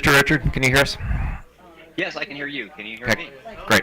Mr. Richard, can you hear us? Yes, I can hear you. Can you hear Okay, me? great.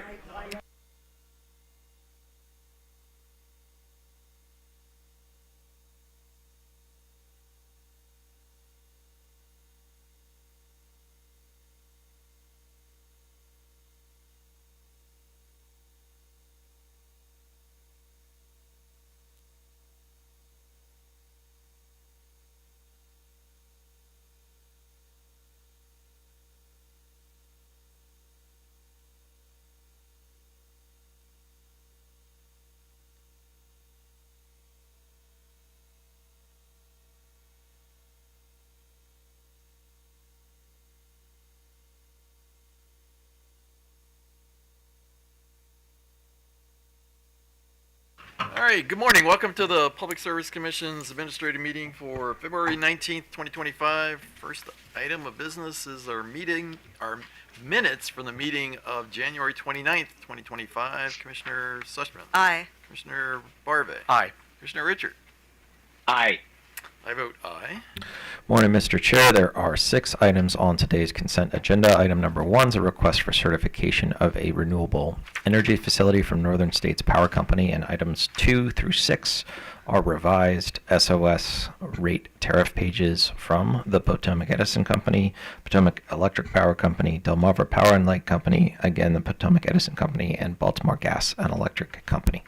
All right, good morning. Welcome to the Public Service Commission's administrative meeting for February 19th, 2025. First item of business is our minutes from the meeting of January 29th, 2025. Commissioner Sussman. Aye. Commissioner Barve. Aye. Commissioner Richard. Aye. I vote aye. Morning, Mr. Chair. There are 6 items on today's consent agenda. Item number 1 is a request for certification of a renewable energy facility from Northern States Power Company, and items 2 through 6 are revised SOS rate tariff pages from the Potomac Edison Company, Potomac Electric Power Company, Delmarva Power and Light Company, again the Potomac Edison Company, and Baltimore Gas and Electric Company.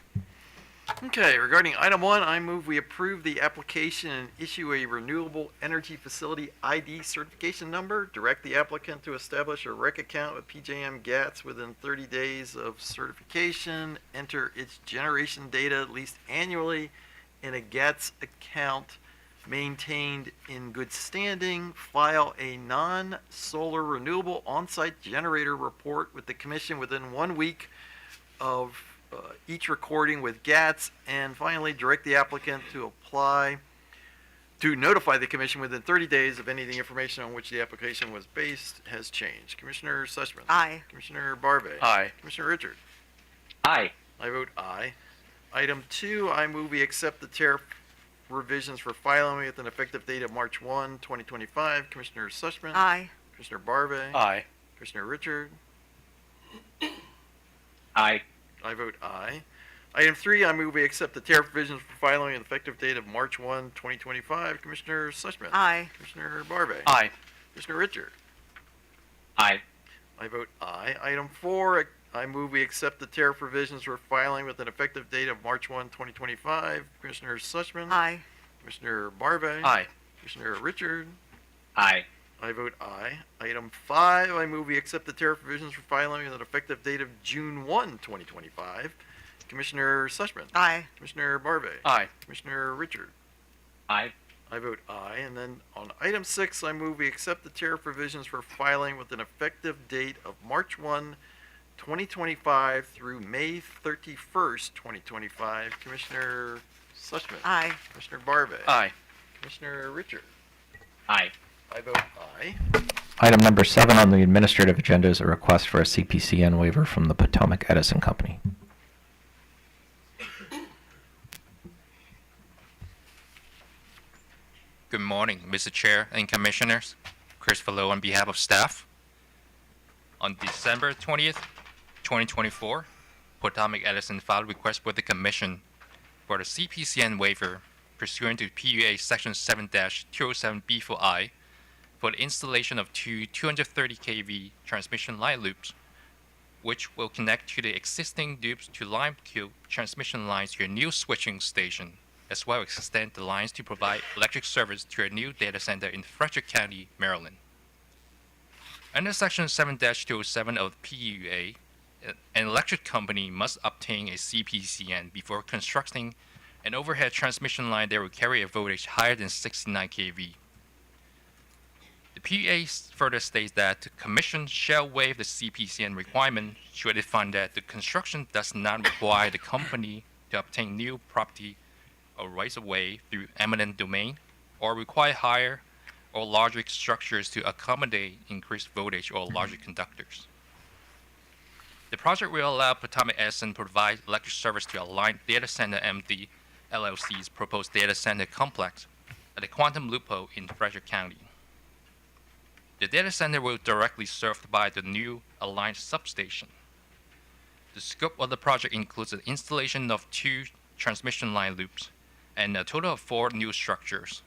Okay, regarding item 1, I move we approve the application and issue a renewable energy facility ID certification number, direct the applicant to establish a REC account with PJM GATS within 30 days of certification, enter its generation data at least annually in a GATS account maintained in good standing, file a non-solar renewable on-site generator report with the Commission within 1 week of each recording with GATS, and finally direct the applicant to notify the Commission within 30 days of any of the information on which the application was based has changed. Commissioner Sussman. Aye. Commissioner Barve. Aye. Commissioner Richard. Aye. I vote aye. Item 2, I move we accept the tariff revisions for filing with an effective date of March 1, 2025. Commissioner Sussman. Aye. Commissioner Barve. Aye. Commissioner Richard. Aye. I vote aye. Item 3, I move we accept the tariff provisions for filing an effective date of March 1, 2025. Commissioner Sussman. Aye. Commissioner Barve. Aye. Commissioner Richard. Aye. I vote aye. Item 4, I move we accept the tariff provisions for filing with an effective date of March 1, 2025. Commissioner Sussman. Aye. Commissioner Barve. Aye. Commissioner Richard. Aye. I vote aye. Item 5, I move we accept the tariff provisions for filing with an effective date of June 1, 2025. Commissioner Sussman. Aye. Commissioner Barve. Aye. Commissioner Richard. Aye. I vote aye. And then on item 6, I move we accept the tariff provisions for filing with an effective date of March 1, 2025 through May 31st, 2025. Commissioner Sussman. Aye. Commissioner Barve. Aye. Commissioner Richard. Aye. I vote aye. Item number 7 on the administrative agenda is a request for a CPCN waiver from the Potomac Edison Company. Good morning, Mr. Chair and Commissioners. Christopher Lowe on behalf of staff. On December 20th, 2024, Potomac Edison filed a request with the Commission for the CPCN waiver pursuant to PUA Section 7-207B4I for the installation of 2 230 kV transmission line loops, which will connect to the existing loops to Limekiln transmission lines to a new switching station, as well as extend the lines to provide electric service to a new data center in Frederick County, Maryland. Under Section 7-207 of the PUA, an electric company must obtain a CPCN before constructing an overhead transmission line that will carry a voltage higher than 69 kV. The PUA further states that the Commission shall waive the CPCN requirement should it find that the construction does not require the company to obtain new property or rights of way through eminent domain, or require higher or larger structures to accommodate increased voltage or larger conductors. The project will allow Potomac Edison to provide electric service to Alliant Data Center MD LLC's proposed data center complex at the Quantum Loophole in Frederick County. The data center will directly served by the new Alliance substation. The scope of the project includes the installation of 2 transmission line loops and a total of 4 new structures.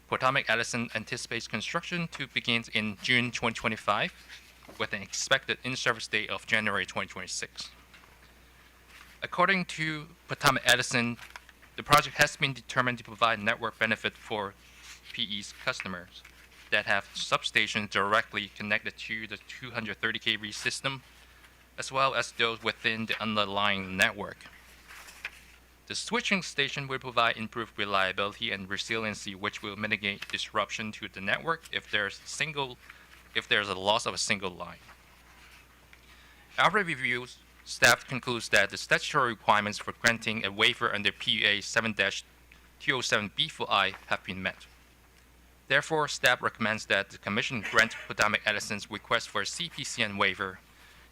Potomac Edison anticipates construction to begin in June 2025 with an expected in-service date of January 2026. According to Potomac Edison, the project has been determined to provide network benefit for PE's customers that have substations directly connected to the 230 kV system, as well as those within the underlying network. The switching station will provide improved reliability and resiliency, which will mitigate disruption to the network if there's a loss of a single line. After reviews, staff concludes that the statutory requirements for granting a waiver under PUA 7-207B4I have been met. Therefore, staff recommends that the Commission grant Potomac Edison's request for a CPCN waiver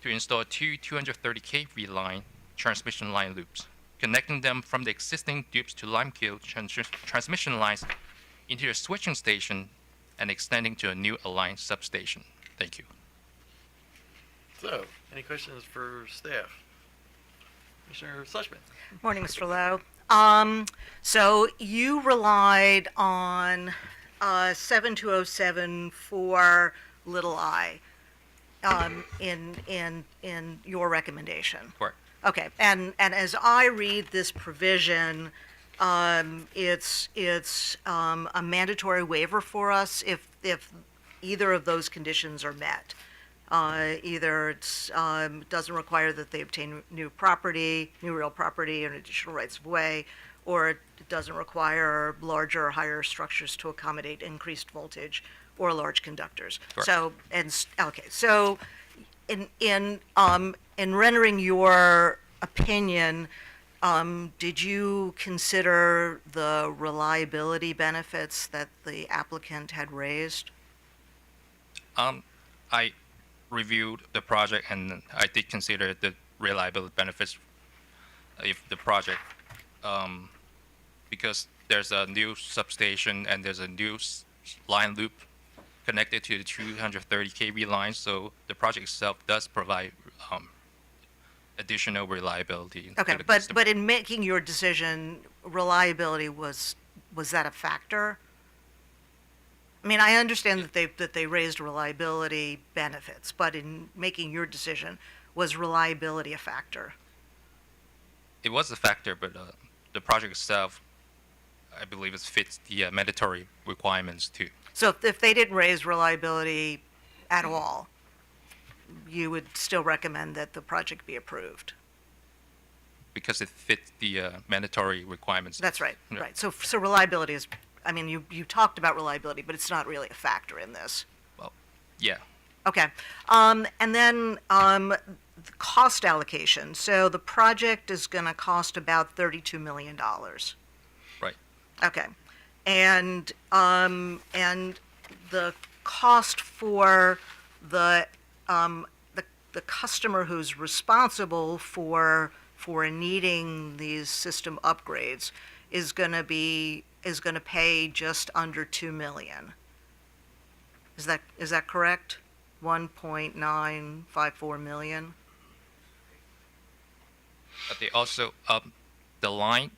to install 2 230 kV transmission line loops, connecting them from the existing Dupes to Limekiln transmission lines into the switching station and extending to a new Alliance substation. Thank you. So, any questions for staff? Commissioner Sushman? Morning, Mr. Lowe. So you relied on 7207 for little I in your recommendation. Correct. Okay, and as I read this provision, it's a mandatory waiver for us if either of those conditions are met. Either it doesn't require that they obtain new real property, and additional rights of way, or it doesn't require larger or higher structures to accommodate increased voltage or large conductors. Correct. So in rendering your opinion, did you consider the reliability benefits that the applicant had raised? I reviewed the project and I did consider the reliability benefits if the project, because there's a new substation and there's a new line loop connected to the 230 kV line, so the project itself does provide additional reliability. Okay, to the but customer. in making your decision, reliability was that a factor? I mean, I understand that they raised reliability benefits, but in making your decision, was reliability a factor? It was a factor, but the project itself, I believe, it fits the mandatory requirements too. So if they didn't raise reliability at all, you would still recommend that the project be approved? Because it fits the mandatory requirements. That's right, Yeah. right. So reliability is, I mean, you talked about reliability, but it's not really a factor in this. Well, yeah. Okay. And then the cost allocation. So the project is going to cost about $32 million. Right. Okay. And the cost for the customer who's responsible for needing these system upgrades is going to pay just under $2 million. Is that correct? 1.954 million. But they also, the line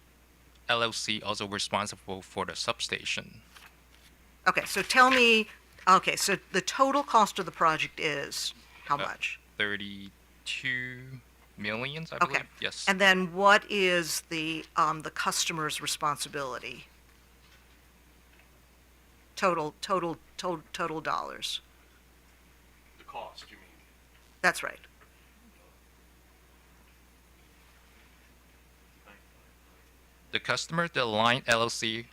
LLC also responsible for the substation. Okay, so tell me. Okay, so the total cost of the project is how much? 32 million, I believe. Okay. Yes. And then what is the customer's responsibility? Total dollars. The cost, you mean? That's right. The customer, the line LLC,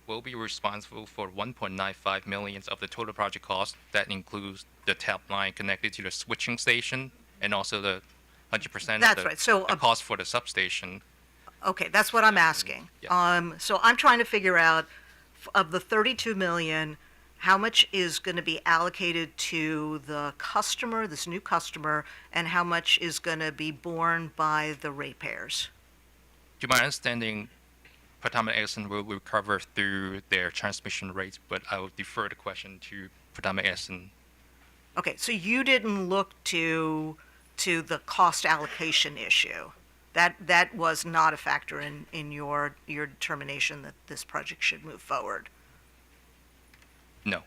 will be responsible for 1.95 million of the total project cost. That includes the tap line connected to the switching station and also the 100% That's of the, right. So the cost for the substation. Okay, that's what I'm asking. Yeah. So I'm trying to figure out, of the 32 million, how much is going to be allocated to the customer, this new customer, and how much is going to be borne by the ratepayers? To my understanding, Potomac Edison will recover through their transmission rates, but I will defer the question to Potomac Edison. Okay, so you didn't look to the cost allocation issue. That was not a factor in your determination that this project should move forward. No.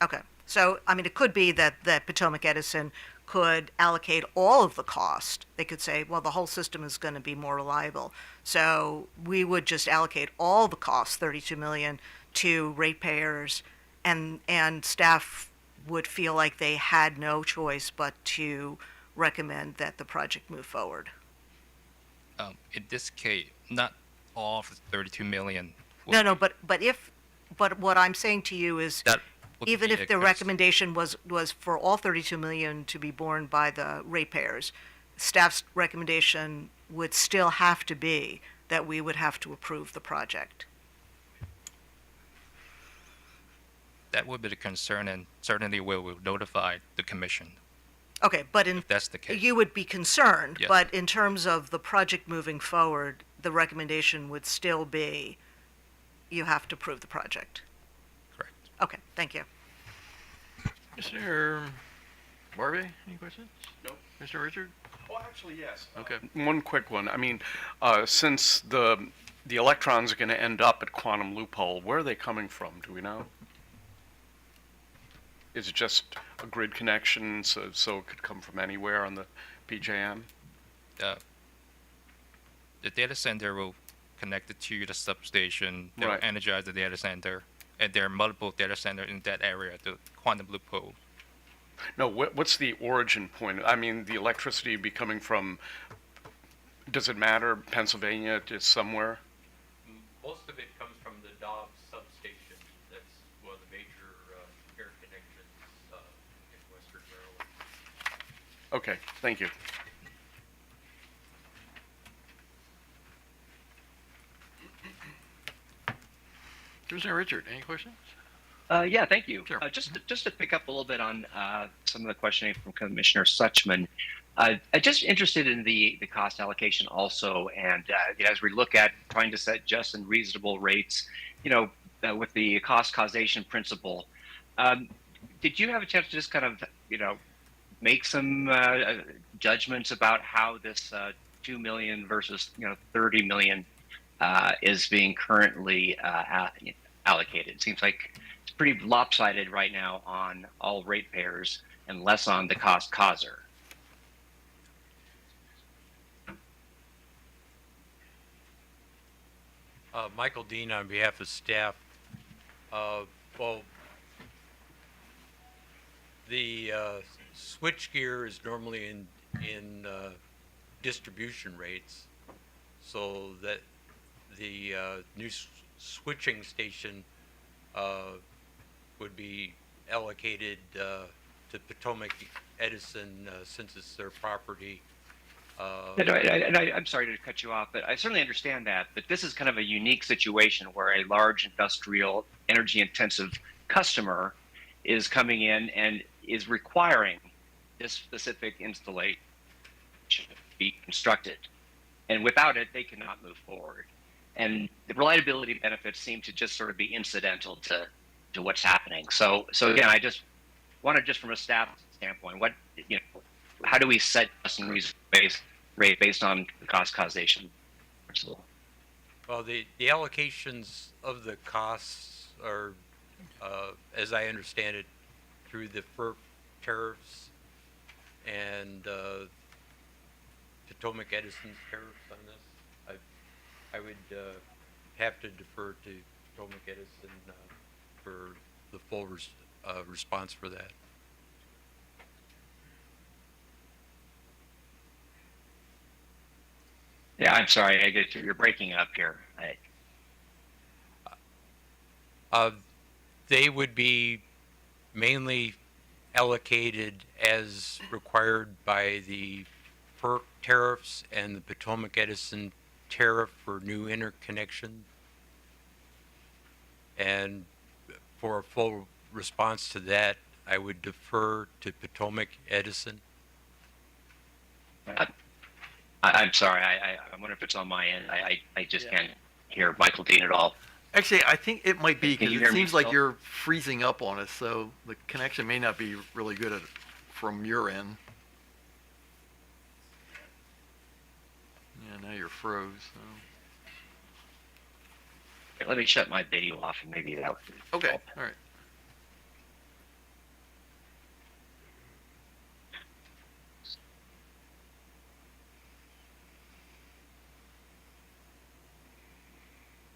Okay, so, I mean, it could be that Potomac Edison could allocate all of the cost. They could say, well, the whole system is going to be more reliable. So we would just allocate all the costs, 32 million, to ratepayers, and staff would feel like they had no choice but to recommend that the project move forward. In this case, not all of the 32 million. No, but what I'm saying to you is, That would even be if a the cons- recommendation was for all 32 million to be borne by the ratepayers, staff's recommendation would still have to be that we would have to approve the project. That would be the concern, and certainly we will notify the commission Okay, but if that's the case. you would be concerned, Yes. but in terms of the project moving forward, the recommendation would still be you have to approve the project. Correct. Okay, thank you. Mr. Barbe, any questions? No. Mr. Richard? Oh, actually, yes. Okay. One quick one. I mean, since the electrons are going to end up at Quantum Loophole, where are they coming from? Do we know? Is it just a grid connection, so it could come from anywhere on the PJM? The data center will connect it to the substation that Right. will energize the data center, and there are multiple data centers in that area, the quantum loophole. No, what's the origin point? I mean, the electricity be coming from, does it matter, Pennsylvania to somewhere? Most of it comes from the Dobbs substation. That's one of the major air connections in western Maryland. Okay, thank you. Commissioner Richard, any questions? Yeah, thank you. Sure. Just to pick up a little bit on some of the questioning from Commissioner Suchman, I'm just interested in the cost allocation also, and as we look at trying to set just and reasonable rates, with the cost causation principle, did you have a chance to just kind of make some judgments about how this 2 million versus 30 million is being currently allocated? It seems like it's pretty lopsided right now on all ratepayers and less on the cost causer. Michael Dean on behalf of staff. Well, the switchgear is normally in distribution rates, so that the new switching station would be allocated to Potomac Edison since it's their property. I'm sorry to cut you off, but I certainly understand that. But this is kind of a unique situation where a large industrial, energy-intensive customer is coming in and is requiring this specific installation to be constructed. And without it, they cannot move forward. And the reliability benefits seem to just sort of be incidental to what's happening. So again, I just wanted, just from a staff standpoint, how do we set just and reasonable rate based on the cost causation principle? Well, the allocations of the costs are, as I understand it, through the FERC tariffs and Potomac Edison's tariffs on this. I would have to defer to Potomac Edison for the full response for that. Yeah, I'm sorry, you're breaking up here. They would be mainly allocated as required by the FERC tariffs and the Potomac Edison tariff for new interconnection. And for a full response to that, I would defer to Potomac Edison. I'm sorry, I wonder if it's on my end. I just can't hear Michael Dean at all. Actually, I think it might be Can because you it hear me seems like still? you're freezing up on us, so the connection may not be really good from your end. Yeah, now you're froze. So. Let me shut my video off and maybe that would Okay, help. all right.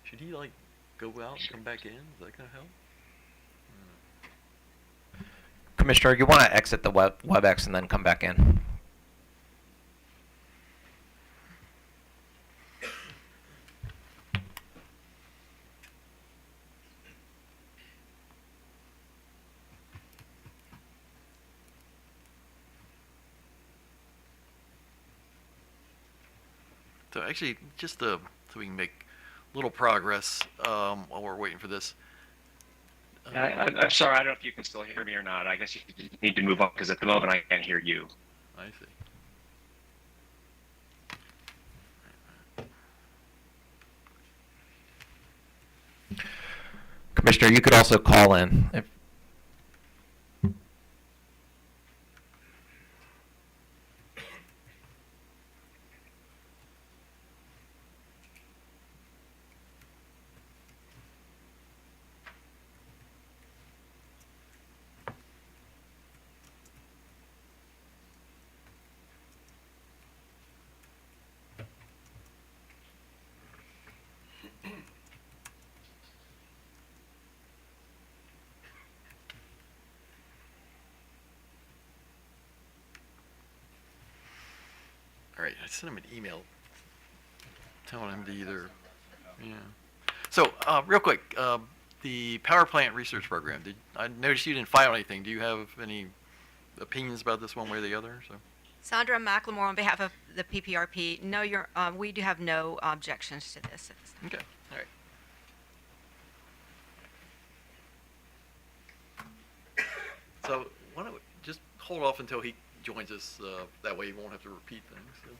Should he like go out and come back in? Is that gonna help? Commissioner, you want to exit the WebEx and then come back in. So actually, just so we can make a little progress while we're waiting for this. I'm sorry, I don't know if you can still hear me or not. I guess you need to move on because at the moment I can't hear you. I see. Commissioner, you could also call in. If All right, I sent him an email telling him to either, yeah. So, real quick, the power plant research program. I noticed you didn't file anything. Do you have any opinions about this one way or the other? So, Sandra McLemore on behalf of the PPRP. No, we do have no objections to this. okay, all right. So, why don't we just hold off until he joins us? That way, he won't have to repeat things. So.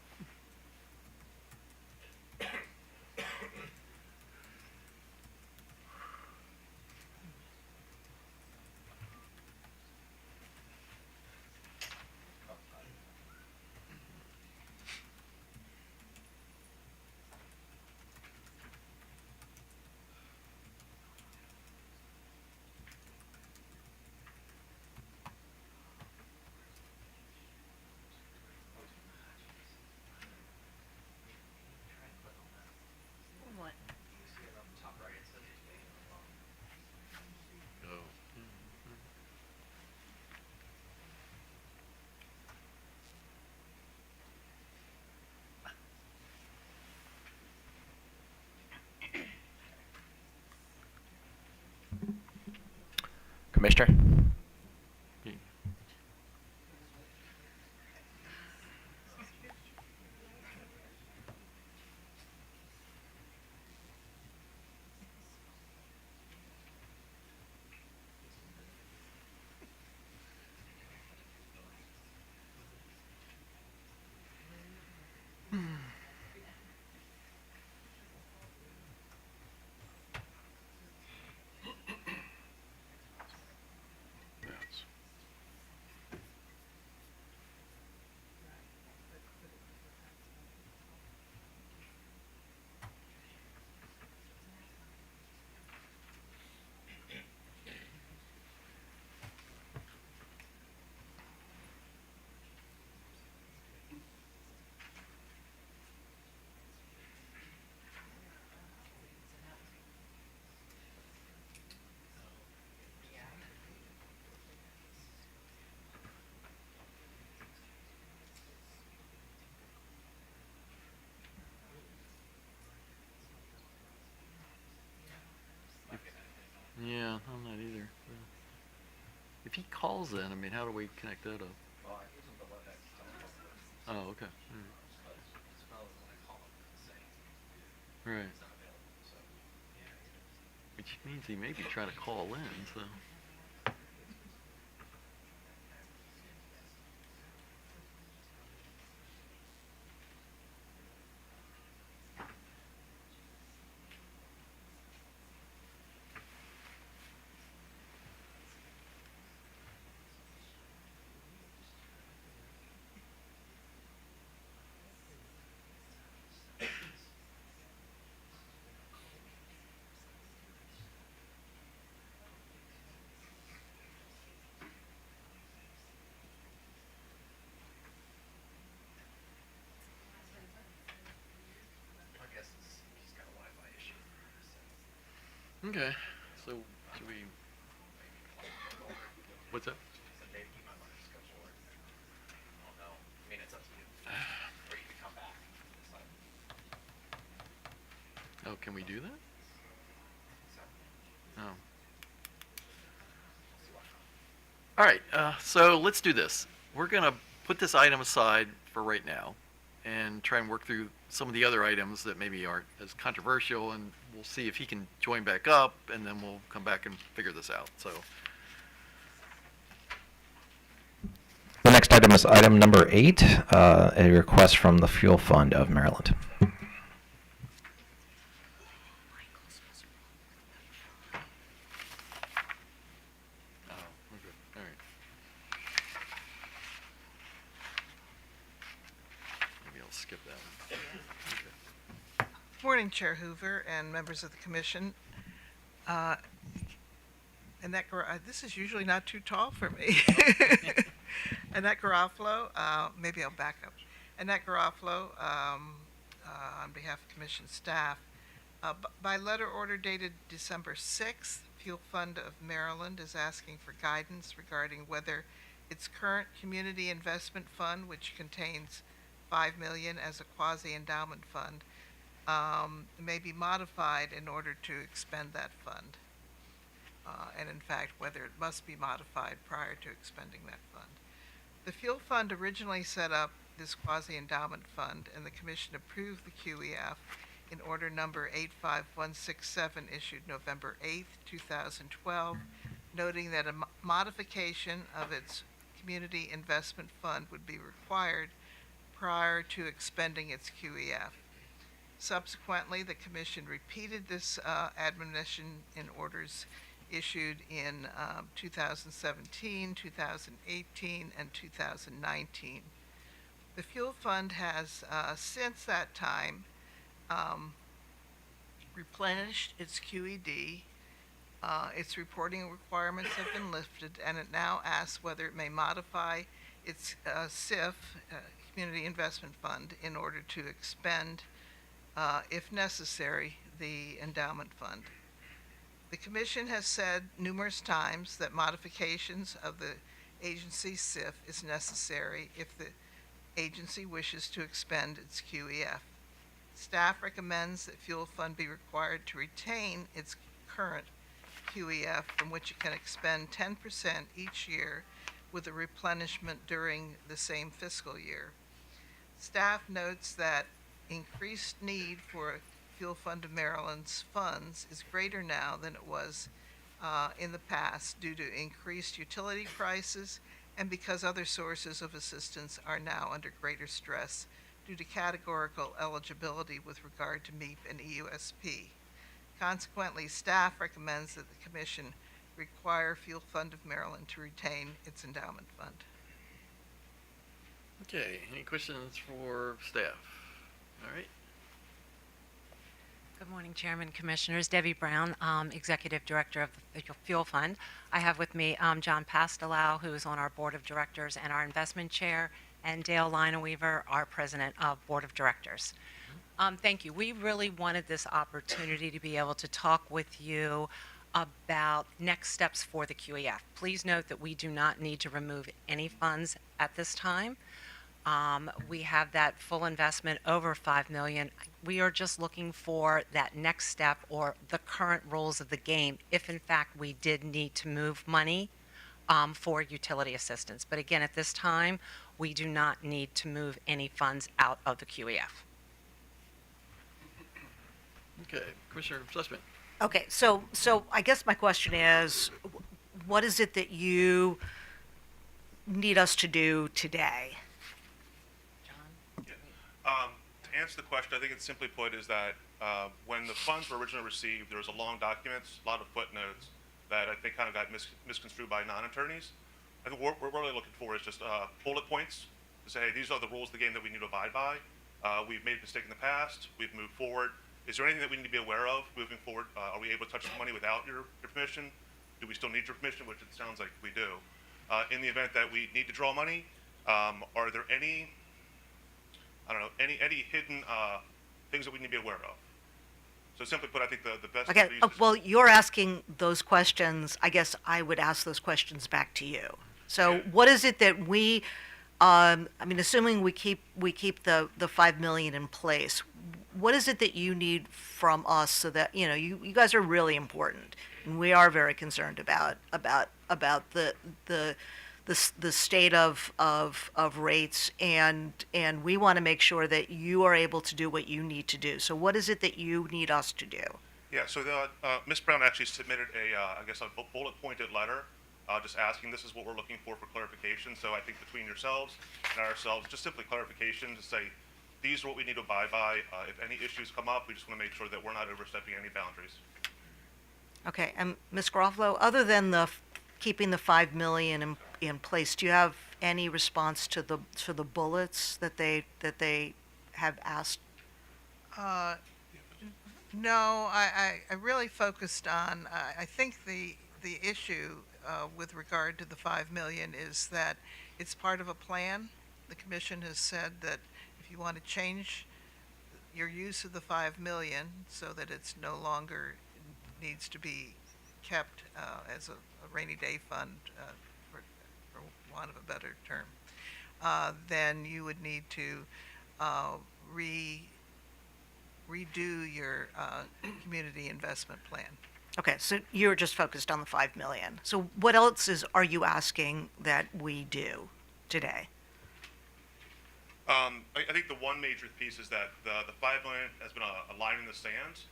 Oh. Commissioner? Yes. Yeah, I'm not either. If he calls in, I mean, how do we connect that up? Oh, okay. All right. Which means he may be trying to call in, so. Okay, so should we? What's that? Oh, can we do that? Oh. All right, so let's do this. We're gonna put this item aside for right now and try and work through some of the other items that maybe aren't as controversial, and we'll see if he can join back up, and then we'll come back and figure this out, so. The next item is item number 8, a request from the Fuel Fund of Maryland. Oh, we're good, all right. Maybe I'll skip that one. Okay. Morning, Chair Hoover and members of the commission. This is usually not too tall for me. Annette Garofalo, maybe I'll back up. Annette Garofalo, on behalf of commission staff. By letter order dated December 6th, Fuel Fund of Maryland is asking for guidance regarding whether its current community investment fund, which contains $5 million as a quasi-endowment fund, may be modified in order to expend that fund. And in fact, whether it must be modified prior to expending that fund. The Fuel Fund originally set up this quasi-endowment fund, and the Commission approved the QEF in order number 85167 issued November 8th, 2012, noting that a modification of its community investment fund would be required prior to expending its QEF. Subsequently, the Commission repeated this admonition in orders issued in 2017, 2018, and 2019. The Fuel Fund has, since that time, replenished its QED. Its reporting requirements have been lifted, and it now asks whether it may modify its CIF, Community Investment Fund, in order to expend, if necessary, the endowment fund. The Commission has said numerous times that modifications of the agency's CIF is necessary if the agency wishes to expend its QEF. Staff recommends that Fuel Fund be required to retain its current QEF, from which it can expend 10% each year with a replenishment during the same fiscal year. Staff notes that increased need for Fuel Fund of Maryland's funds is greater now than it was in the past due to increased utility prices and because other sources of assistance are now under greater stress due to categorical eligibility with regard to MEP and EUSP. Consequently, staff recommends that the Commission require Fuel Fund of Maryland to retain its endowment fund. Okay, any questions for staff? All right. Good morning, Chairman, Commissioners. Debbie Brown, Executive Director of the Fuel Fund. I have with me John Pastelau, who is on our Board of Directors and our Investment Chair, and Dale Lineweaver, our President of Board of Directors. Thank you. We really wanted this opportunity to be able to talk with you about next steps for the QEF. Please note that we do not need to remove any funds at this time. We have that full investment over $5 million. We are just looking for that next step or the current rules of the game if in fact we did need to move money for utility assistance. But again, at this time, we do not need to move any funds out of the QEF. Okay, Commissioner Sussman. Okay, so I guess my question is, what is it that you need us to do today? To answer the question, I think it's simply put is that when the funds were originally received, there was a long document, a lot of footnotes that I think kind of got misconstrued by non-attorneys. I think what we're really looking for is just bullet points to say, hey, these are the rules of the game that we need to abide by. We've made a mistake in the past. We've moved forward. Is there anything that we need to be aware of moving forward? Are we able to touch the money without your permission? Do we still need your permission, which it sounds like we do? In the event that we need to draw money, are there any, I don't know, any hidden things that we need to be aware of? So simply put, I think the best Okay, use is- well, you're asking those questions. I guess I would ask those questions back to you. So Yeah. what is it that we, I mean, assuming we keep the 5 million in place, what is it that you need from us so that, you guys are really important, and we are very concerned about the state of rates, and we want to make sure that you are able to do what you need to do. So what is it that you need us to do? Yeah, so Ms. Brown actually submitted I guess a bullet pointed letter, just asking this is what we're looking for clarification. So I think between yourselves and ourselves, just simply clarification to say, these are what we need to abide by. If any issues come up, we just want to make sure that we're not overstepping any boundaries. Okay, and Ms. Garofalo, other than keeping the 5 million in place, do you have any response to the bullets that they have asked? No, I really focused on, I think the issue with regard to the 5 million is that it's part of a plan. The commission has said that if you want to change your use of the 5 million so that it's no longer needs to be kept as a rainy day fund, for want of a better term, then you would need to redo your community investment plan. Okay, so you're just focused on the 5 million. So what else are you asking that we do today? I think the one major piece is that the 5 million has been a line in the sand.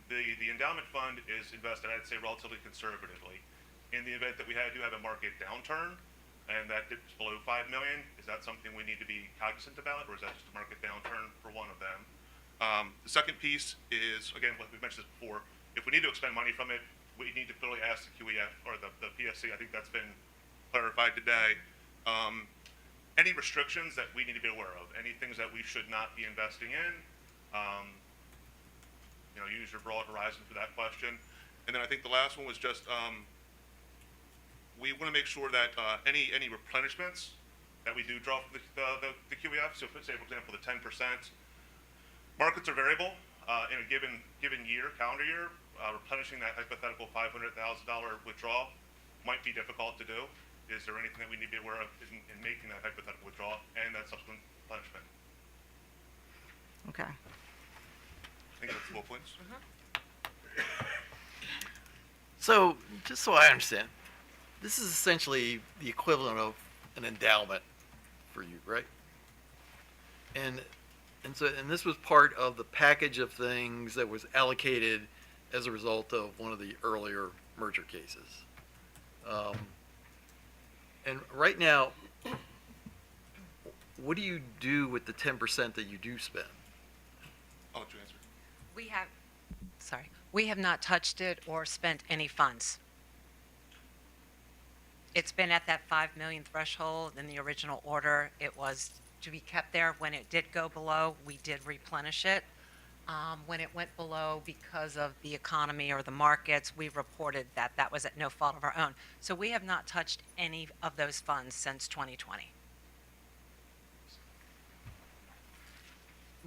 The endowment fund is invested, I'd say, relatively conservatively. In the event that we do have a market downturn and that dips below 5 million, is that something we need to be cognizant about, or is that just a market downturn for one of them? The second piece is, again, what we mentioned this before, if we need to expend money from it, we need to clearly ask the QEF or the PSC. I think that's been clarified today. Any restrictions that we need to be aware of, any things that we should not be investing in, use your broad horizon for that question. And then I think the last one was just, we want to make sure that any replenishments that we do draw from the QEF, so say, for example, the 10%, markets are variable. In a given year, calendar year, replenishing that hypothetical $500,000 withdrawal might be difficult to do. Is there anything that we need to be aware of in making that hypothetical withdrawal and that subsequent replenishment? Okay. I think that's the bullet points. So, just so I understand, this is essentially the equivalent of an endowment for you, right? And this was part of the package of things that was allocated as a result of one of the earlier merger cases. And right now, what do you do with the 10% that you do spend? I'll let you answer. We have not touched it or spent any funds. It's been at that 5 million threshold in the original order. It was to be kept there. When it did go below, we did replenish it. When it went below because of the economy or the markets, we reported that that was at no fault of our own. So we have not touched any of those funds since 2020.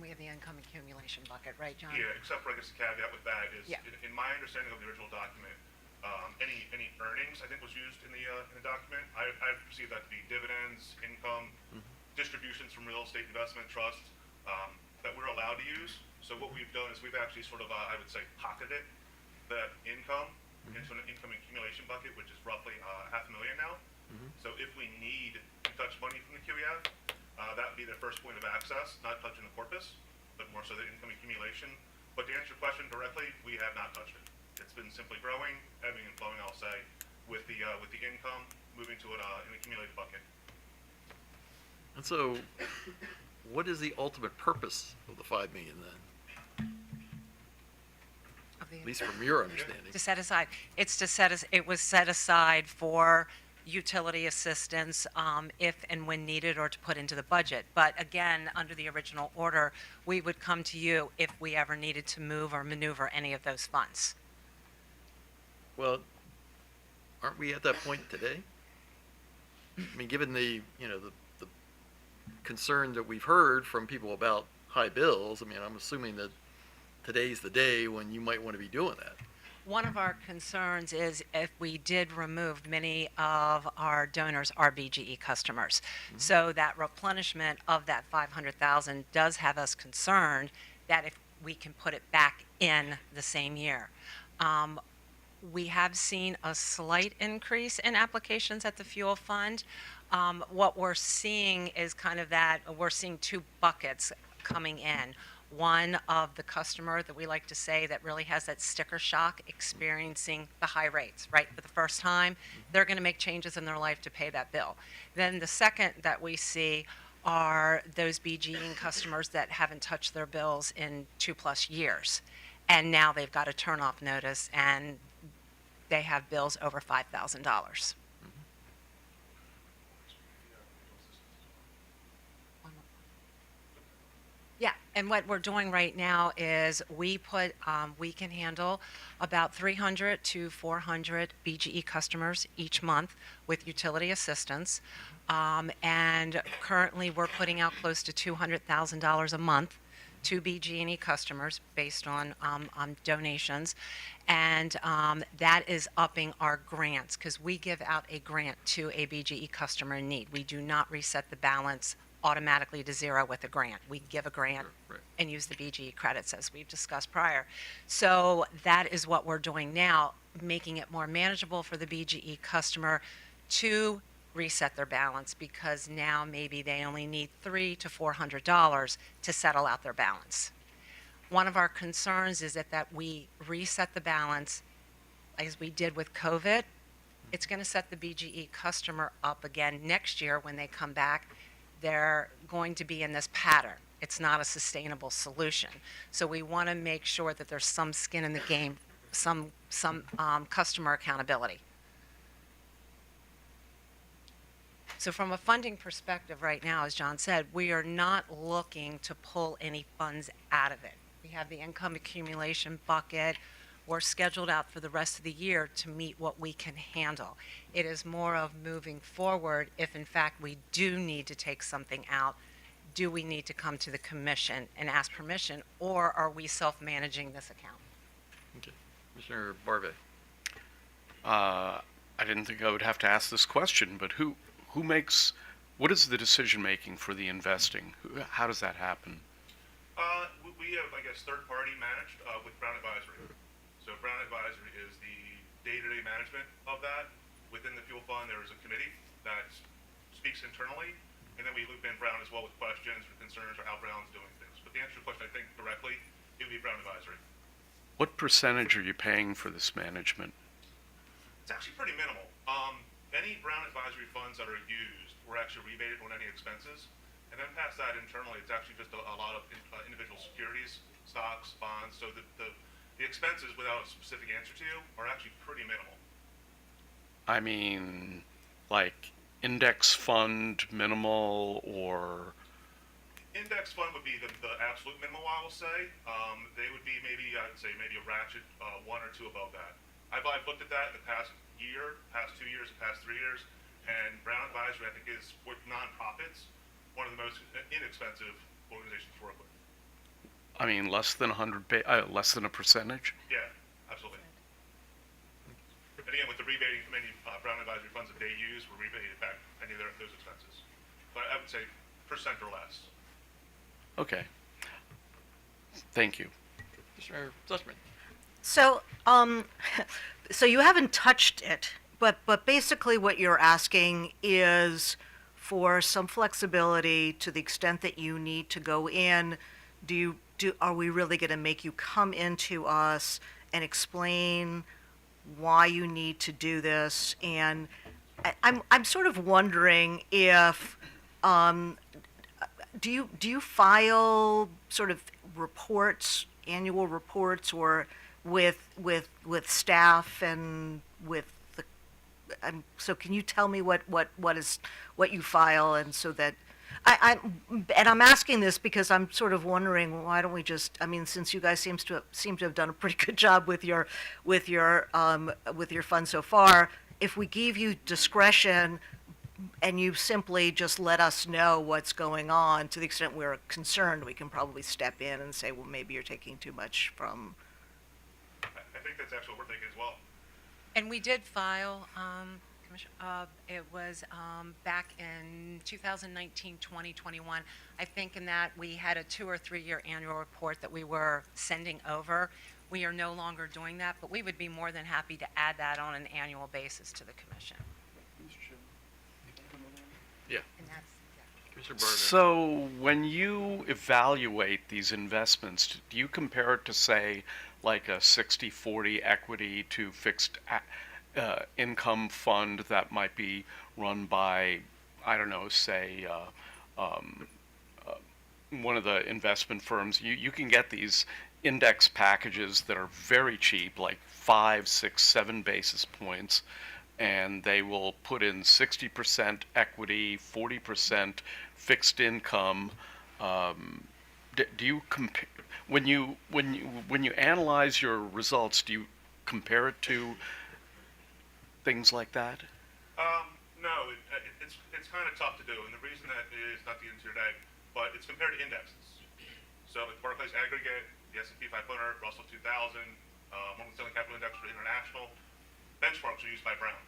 We have the income accumulation bucket, right, John? Yeah, except for, I guess, the caveat with that is, Yeah. in my understanding of the original document, any earnings, I think, was used in the document. I perceive that to be dividends, income, distributions from real estate investment trusts that we're allowed to use. So what we've done is we've actually sort of, I would say, pocketed that income into an income accumulation bucket, which is roughly $500,000 now. So if we need to touch money from the QEF, that would be the first point of access, not touching the corpus, but more so the income accumulation. But to answer your question directly, we have not touched it. It's been simply growing, ebbing and flowing, I'll say, with the income moving to an accumulated bucket. And so, what is the ultimate purpose of the 5 million then? At least from your understanding. To set aside, it was set aside for utility assistance if and when needed, or to put into the budget. But again, under the original order, we would come to you if we ever needed to move or maneuver any of those funds. Well, aren't we at that point today? I mean, given the concern that we've heard from people about high bills, I mean, I'm assuming that today's the day when you might want to be doing that. One of our concerns is if we did remove many of our donors are BGE customers. So that replenishment of that 500,000 does have us concerned that if we can put it back in the same year. We have seen a slight increase in applications at the fuel fund. What we're seeing is kind of that, we're seeing two buckets coming in. One of the customer that we like to say that really has that sticker shock, experiencing the high rates, right? For the first time, they're going to make changes in their life to pay that bill. Then the second that we see are those BGE customers that haven't touched their bills in 2+ years. And now they've got a turn-off notice and they have bills over $5,000. Yeah, and what we're doing right now is we can handle about 300 to 400 BGE customers each month with utility assistance. And currently we're putting out close to $200,000 a month to BGE customers based on donations. And that is upping our grants because we give out a grant to a BGE customer in need. We do not reset the balance automatically to zero with a grant. We give a grant and use the BGE credits as we've discussed prior. So that is what we're doing now, making it more manageable for the BGE customer to reset their balance because now maybe they only need $300 to $400 to settle out their balance. One of our concerns is that we reset the balance as we did with COVID. It's going to set the BGE customer up again next year when they come back. They're going to be in this pattern. It's not a sustainable solution. So we want to make sure that there's some skin in the game, some customer accountability. So from a funding perspective right now, as John said, we are not looking to pull any funds out of it. We have the income accumulation bucket. We're scheduled out for the rest of the year to meet what we can handle. It is more of moving forward. If in fact we do need to take something out, do we need to come to the commission and ask permission, or are we self-managing this account? Okay. Commissioner Barbe. I didn't think I would have to ask this question, but what is the decision making for the investing? How does that happen? We have, I guess, third-party managed with Brown Advisory. So Brown Advisory is the day-to-day management of that. Within the fuel fund, there is a committee that speaks internally, and then we loop in Brown as well with questions or concerns or how Brown's doing things. But the answer to your question, I think, directly, it would be Brown Advisory. What percentage are you paying for this management? It's actually pretty minimal. Any Brown Advisory funds that are used were actually rebated on any expenses. And then past that internally, it's actually just a lot of individual securities, stocks, bonds. So the expenses, without a specific answer to you, are actually pretty minimal. I mean, like index fund minimal or? Index fund would be the absolute minimal, I will say. They would be maybe, I'd say maybe a ratchet 1 or 2 above that. I've looked at that in the past year, past 2 years, the past 3 years, and Brown Advisory, I think, is with nonprofits, one of the most inexpensive organizations to work with. I mean, less than less than a percentage? Yeah, absolutely. And again, with the rebating from any Brown Advisory funds that they use, we're rebated back any of those expenses. But I would say percent or less. Okay. Thank you. Commissioner Sussman. So, so you haven't touched it, but basically what you're asking is for some flexibility to the extent that you need to go in. Are we really going to make you come into us and explain why you need to do this? And I'm sort of wondering if do you file sort of reports, annual reports, or with staff and with the so can you tell me what you file, and so that I'm asking this because I'm sort of wondering, why don't we just, I mean, since you guys seem to have done a pretty good job with your fund so far, if we gave you discretion, you simply just let us know what's going on. To the extent we're concerned, we can probably step in and say, well, maybe you're taking too much from. I think that's actually what we're thinking as well. And we did file, it was back in 2019, 2021. I think in that we had a 2 or 3 year annual report that we were sending over. We are no longer doing that, but we would be more than happy to add that on an annual basis to the commission. Yeah. And that's, Commissioner Barber. So when you evaluate these investments, do you compare it to, say, like a 60-40 equity to fixed income fund that might be run by, I don't know, say, one of the investment firms? You can get these index packages that are very cheap, like 5, 6, 7 basis points, and they will put in 60% equity, 40% fixed income. Do you compare, when you analyze your results, do you compare it to things like that? No, it's kind of tough to do, and the reason that is not the answer today, but it's compared to indexes. So like Barclays Aggregate, the S&P 500, Russell 2000, Morgan Stanley Capital Index for International, benchmarks are used by Brown,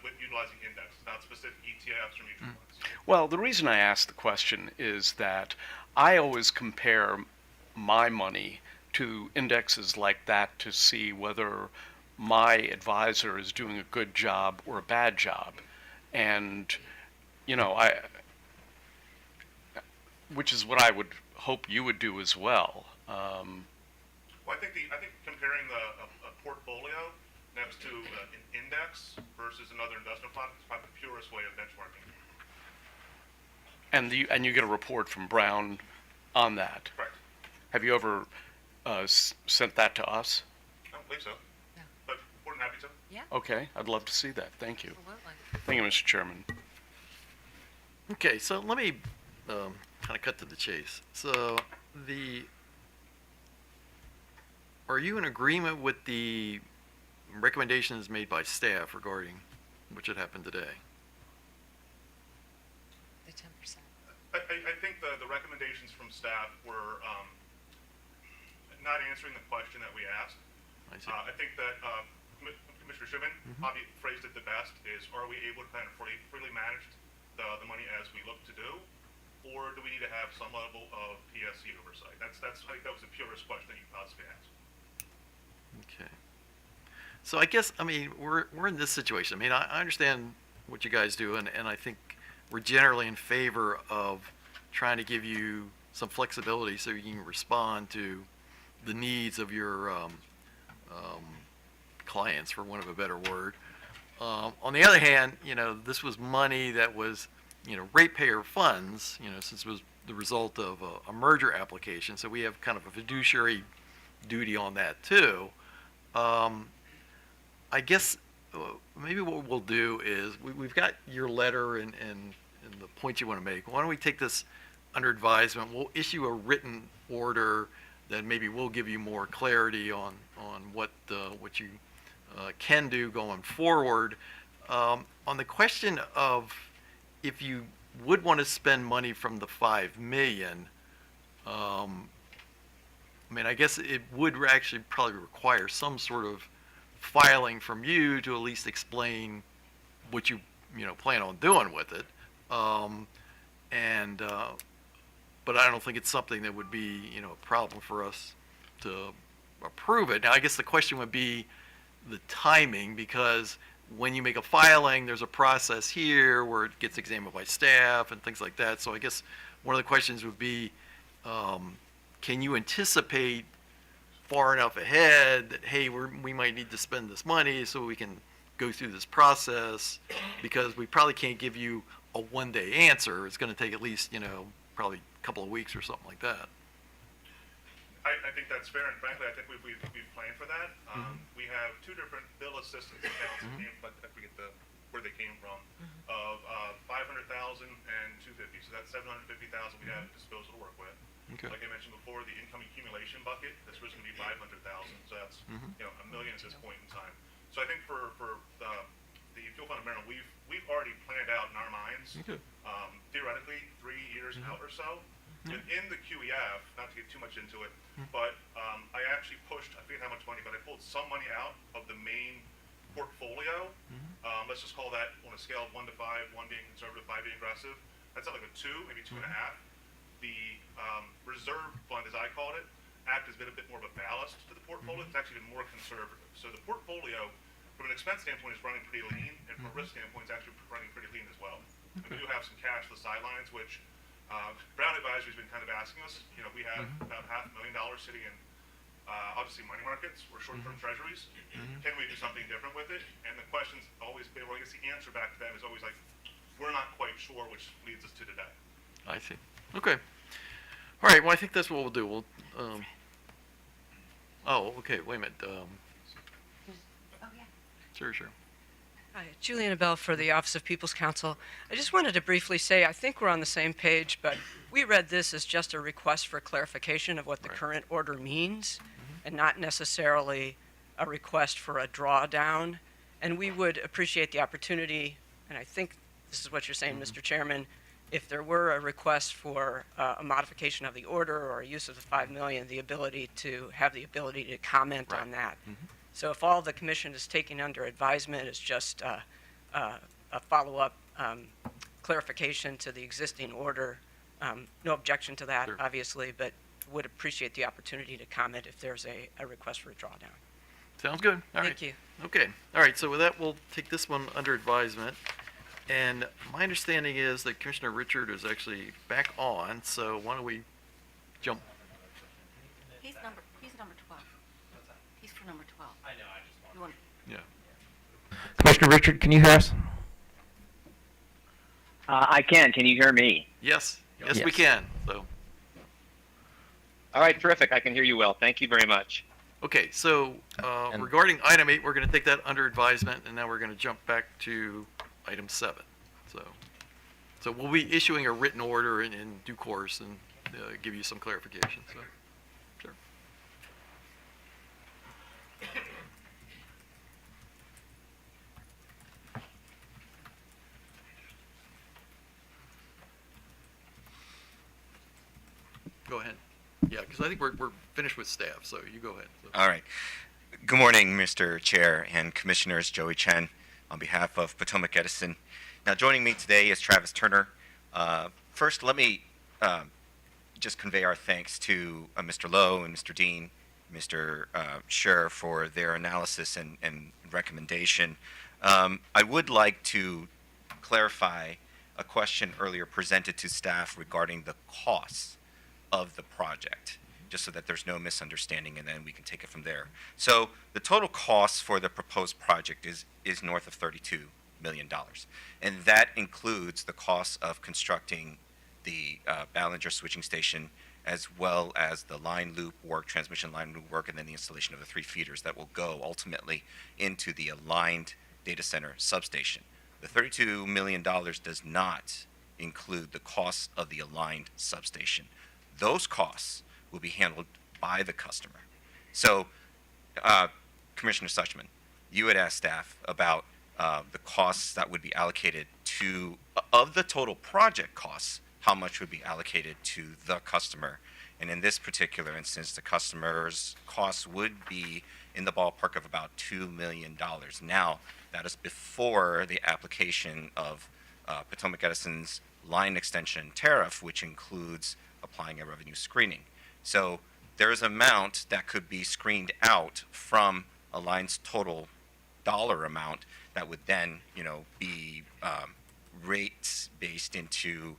with utilizing indexes, not specific ETFs or mutual funds. Well, the reason I ask the question is that I always compare my money to indexes like that to see whether my advisor is doing a good job or a bad job. And, which is what I would hope you would do as well. Well, I think comparing a portfolio next to an index versus another investment fund is probably the purest way of benchmarking. And you get a report from Brown on that. Correct. Have you ever sent that to us? I don't believe so. No. But more than happy to. yeah, Okay, I'd love to see that. Thank you. absolutely. Thank you, Mr. Chairman. Okay, so let me kind of cut to the chase. So are you in agreement with the recommendations made by staff regarding what should happen today? The 10%. I think the recommendations from staff were not answering the question that we asked. I see. I think that Commissioner Shipman probably phrased it the best, is are we able to kind of freely manage the money as we look to do, or do we need to have some level of PSC oversight? I think that was the purest question that you possibly asked. Okay. So I guess, we're in this situation. I understand what you guys do, and I think we're generally in favor of trying to give you some flexibility so you can respond to the needs of your clients, for want of a better word. On the other hand, this was money that was, ratepayer funds, since it was the result of a merger application, so we have kind of a fiduciary duty on that too. I guess maybe what we'll do is we've got your letter and the points you want to make. Why don't we take this under advisement? We'll issue a written order that maybe will give you more clarity on what you can do going forward. On the question of if you would want to spend money from the $5 million, I guess it would actually probably require some sort of filing from you to at least explain what you plan on doing with it. But I don't think it's something that would be a problem for us to approve it. Now, I guess the question would be the timing, because when you make a filing, there's a process here where it gets examined by staff and things like that. So I guess one of the questions would be, can you anticipate far enough ahead that, hey, we might need to spend this money so we can go through this process, because we probably can't give you a one-day answer. It's going to take at least, probably a couple of weeks or something like that. I think that's fair, and frankly, I think we've planned for that. We have two different bill assistance accounts that came, but I forget where they came from, of $500,000 and $250,000. So that's $750,000 we have at disposal to work with. Okay. Like I mentioned before, the income accumulation bucket, this was going to be $500,000. So that's $1 million at this point in time. So I think for the Fuel Fund of Maryland, we've already planned out in our points. Okay. Theoretically, 3 years out or so. And in the QEF, not to get too much into it, but I actually pushed, I forget how much money, but I pulled some money out of the main portfolio. Let's just call that on a scale of 1 to 5, 1 being conservative, 5 being aggressive. That's at like a 2, maybe 2.5. The reserve fund, as I called it, act has been a bit more of a ballast to the portfolio. It's actually been more conservative. So the portfolio, from an expense standpoint, is running pretty lean, and from a risk standpoint, it's actually running pretty lean as well. And we do have some cash to the sidelines, which Brown Advisory's been kind of asking us. You know, we have about $500,000 sitting in obviously money markets or short-term treasuries. Can we do something different with it? And the question's always been, well, I guess the answer back to them is always like, we're not quite sure, which leads us to today. I see. Okay. All right. Well, I think that's what we'll do. We'll. Okay. Wait a minute. Sure. Hi, Juliana Bell for the Office of People's Counsel. I just wanted to briefly say, I think we're on the same page, but we read this as just a request for clarification of what the current order means, and not necessarily a request for a drawdown. And we would appreciate the opportunity, and I think this is what you're saying, Mr. Chairman, if there were a request for a modification of the order or a use of the $5 million, the ability to comment on that. So if all the commission is taking under advisement is just a follow-up clarification to the existing order, no objection to that, Sure. obviously, but would appreciate the opportunity to comment if there's a request for a drawdown. Sounds good. All right. Thank you. Okay. All right. So with that, we'll take this one under advisement. And my understanding is that Commissioner Richard is actually back on. So why don't we jump? He's number 12. He's for number 12. I know, I just want. Yeah. Commissioner Richard, can you hear us? I can. Can you hear me? Yes. Yes, we Yes. can. So. All right, terrific. I can hear you well. Thank you very much. Okay, so And- regarding item 8, we're going to take that under advisement, and now we're going to jump back to item 7. So we'll be issuing a written order in due course and give you some clarification. So, sure. Go ahead. Yeah, because I think we're finished with staff, so you go ahead. So. All right. Good morning, Mr. Chair and Commissioners. Joey Chen on behalf of Potomac Edison. Now, joining me today is Travis Turner. First, let me just convey our thanks to Mr. Lowe and Mr. Dean, Mr. Scher for their analysis and recommendation. I would like to clarify a question earlier presented to staff regarding the costs of the project, just so that there's no misunderstanding, and then we can take it from there. So the total cost for the proposed project is north of $32 million, and that includes the cost of constructing the Ballinger switching station, as well as the line loop work, transmission line loop work, and then the installation of the 3 feeders that will go ultimately into the aligned data center substation. The $32 million does not include the cost of the aligned substation. Those costs will be handled by the customer. So, Commissioner Suchman, you had asked staff about the costs that would be allocated to, of the total project costs, how much would be allocated to the customer. And in this particular instance, the customer's costs would be in the ballpark of about $2 million. Now, that is before the application of Potomac Edison's line extension tariff, which includes applying a revenue screening. So there is an amount that could be screened out from a line's total dollar amount that would then, be rates based into,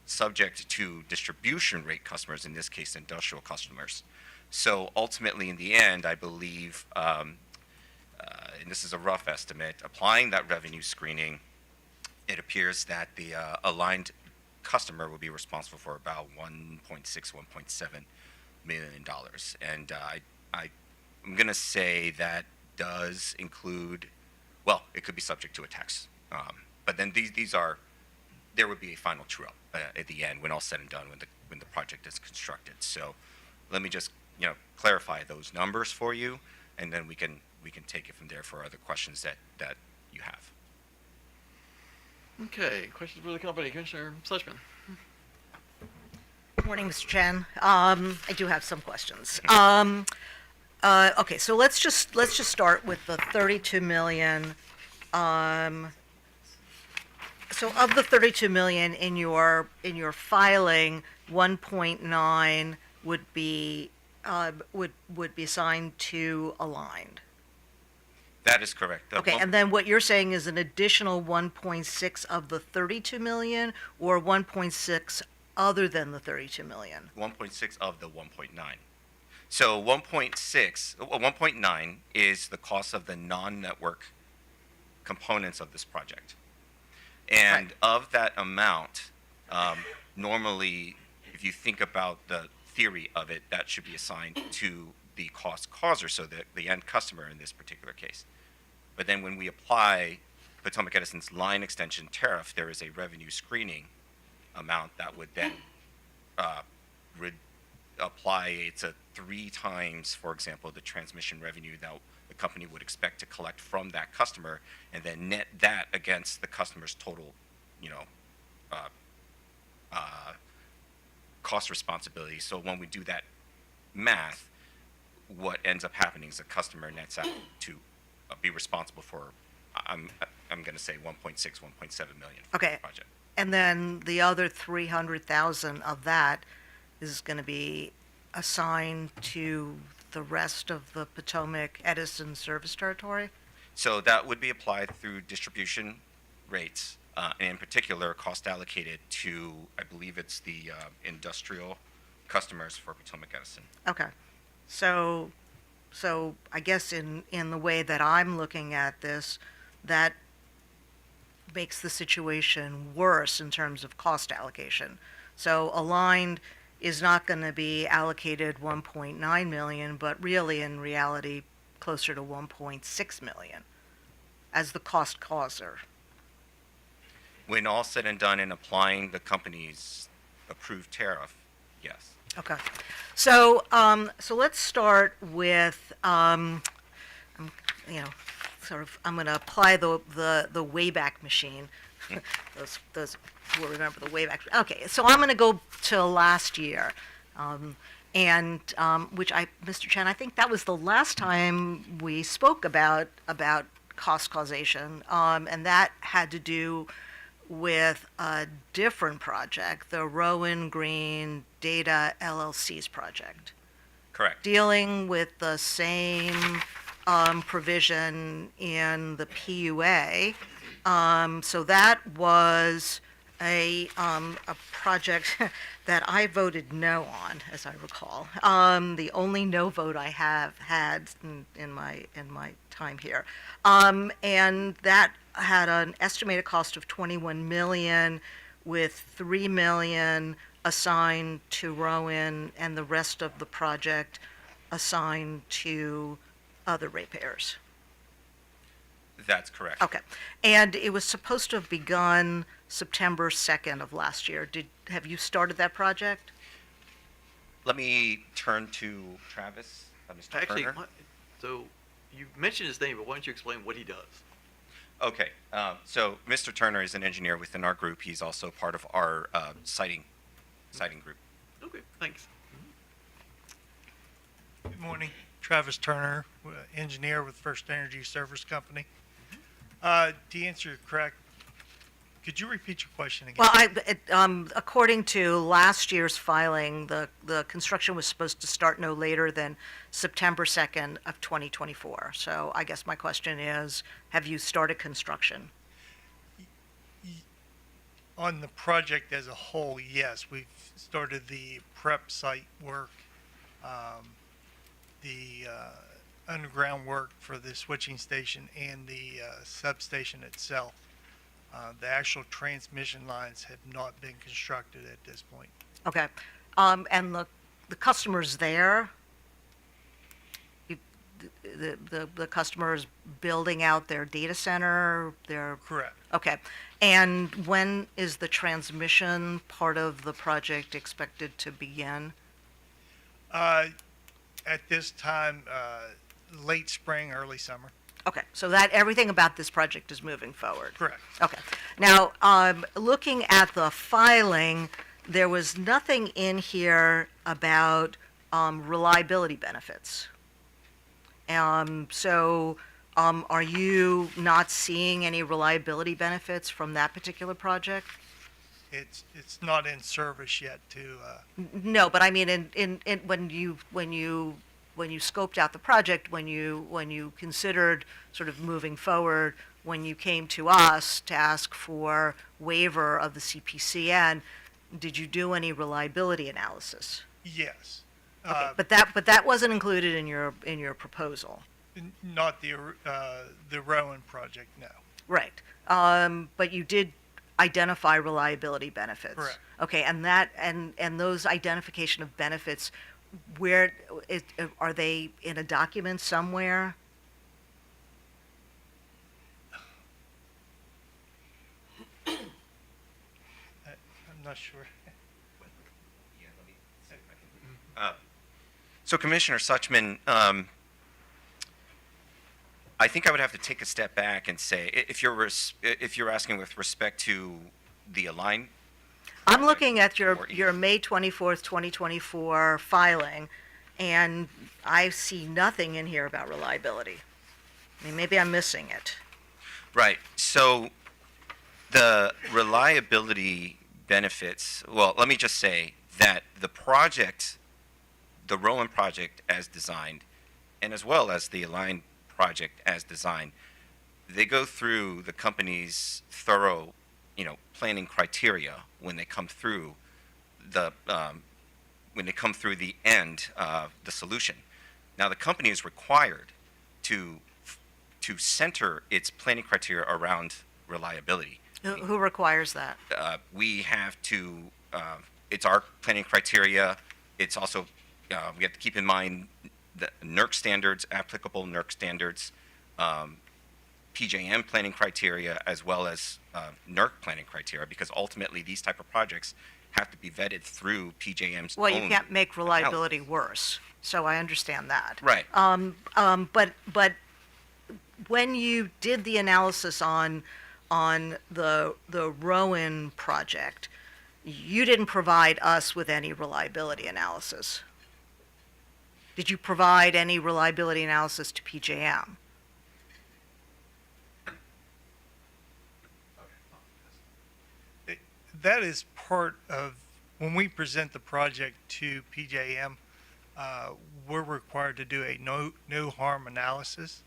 subject to distribution rate customers, in this case, industrial customers. So ultimately, in the end, I believe, and this is a rough estimate, applying that revenue screening, it appears that the aligned customer will be responsible for about $1.7 million. And I'm going to say that does include, it could be subject to a tax. But then there would be a final true-up at the end when all said and done, when the project is constructed. So let me just, clarify those numbers for you, and then we can take it from there for other questions that you have. Okay, questions for the company, Commissioner Suchman. Morning, Mr. Chen. I do have some questions. Okay, so let's just start with the 32 million. So of the 32 million in your filing, 1.9 would be assigned to Aligned. That is correct. Okay, and then what you're saying is an additional 1.6 of the 32 million, or 1.6 other than the 32 million? 1.6 of the 1.9. So 1.9 is the cost of the non-network components of this project. And of that amount, normally, if you think about the theory of it, that should be assigned to the cost causer, so the end customer in this particular case. But then when we apply Potomac Edison's line extension tariff, there is a revenue screening amount that would then apply it to 3 times, for example, the transmission revenue that the company would expect to collect from that customer, and then net that against the customer's total, cost responsibility. So when we do that math, what ends up happening is the customer nets out to be responsible for, I'm going to say 1.6, 1.7 million for Okay. the project. And then the other 300,000 of that is going to be assigned to the rest of the Potomac Edison service territory? So that would be applied through distribution rates, and in particular, cost allocated to, I believe it's the industrial customers for Potomac Edison. Okay. So I guess in the way that I'm looking at this, that makes the situation worse in terms of cost allocation. So Aligned is not going to be allocated 1.9 million, but really in reality closer to 1.6 million as the cost causer. When all said and done in applying the company's approved tariff, yes. Okay. So let's start with, I'm going to apply the Wayback Machine. those who will remember the Wayback. Okay, so I'm going to go to last year, Mr. Chen, I think that was the last time we spoke about cost causation, and that had to do with a different project, the Rowan Green Data LLC's project. Correct. Dealing with the same provision in the PUA. So that was a project that I voted no on, as I recall. The only no vote I have had in my time here, and that had an estimated cost of 21 million, with 3 million assigned to Rowan and the rest of the project assigned to other ratepayers. That's correct. Okay. And it was supposed to have begun September 2nd of last year. Have you started that project? Let me turn to Travis, Mr. Actually, Turner. so you mentioned his name, but why don't you explain what he does? Okay, so Mr. Turner is an engineer within our group. He's also part of our siting group. Okay, thanks. Good morning. Travis Turner, engineer with First Energy Service Company. To answer your correct, could you repeat your question again? Well, according to last year's filing, the construction was supposed to start no later than September 2nd of 2024. So I guess my question is, have you started construction? On the project as a whole, yes, we've started the prep site work, the underground work for the switching station and the substation itself. The actual transmission lines have not been constructed at this point. Okay. And the customers there, the customers building out their data center, Correct. okay. And when is the transmission part of the project expected to begin? At this time, late spring, early summer. Okay, so that everything about this project is moving forward. Correct. Okay. Now, looking at the filing, there was nothing in here about reliability benefits. Are you not seeing any reliability benefits from that particular project? It's not in service yet to, No, but I mean, when you scoped out the project, when you considered sort of moving forward, when you came to us to ask for waiver of the CPCN, did you do any reliability analysis? yes. Okay, but that wasn't included in your proposal. Not the Rowan project, no. Right. But you did identify reliability benefits. Correct. Okay, and those identification of benefits, are they in a document somewhere? I'm not sure. So Commissioner Suchman, I think I would have to take a step back and say, if you're asking with respect to the Align, I'm looking at your May 24th, 2024 filing, and I see nothing in here about reliability. I mean, maybe I'm missing it. right, so the reliability benefits, well, let me just say that the project, the Rowan project as designed, and as well as the Align project as designed, they go through the company's thorough, planning criteria when they come through the end of the solution. Now, the company is required to center its planning criteria around reliability. Who requires that? We have to. It's our planning criteria. It's also we have to keep in mind the NERC standards, applicable NERC standards, PJM planning criteria, as well as NERC planning criteria, because ultimately these type of projects have to be vetted through PJM's Well, you own can't make reliability analysis. worse, so I understand that. Right. But when you did the analysis on the Rowan project, you didn't provide us with any reliability analysis. Did you provide any reliability analysis to PJM? That is part of, when we present the project to PJM, we're required to do a no harm analysis.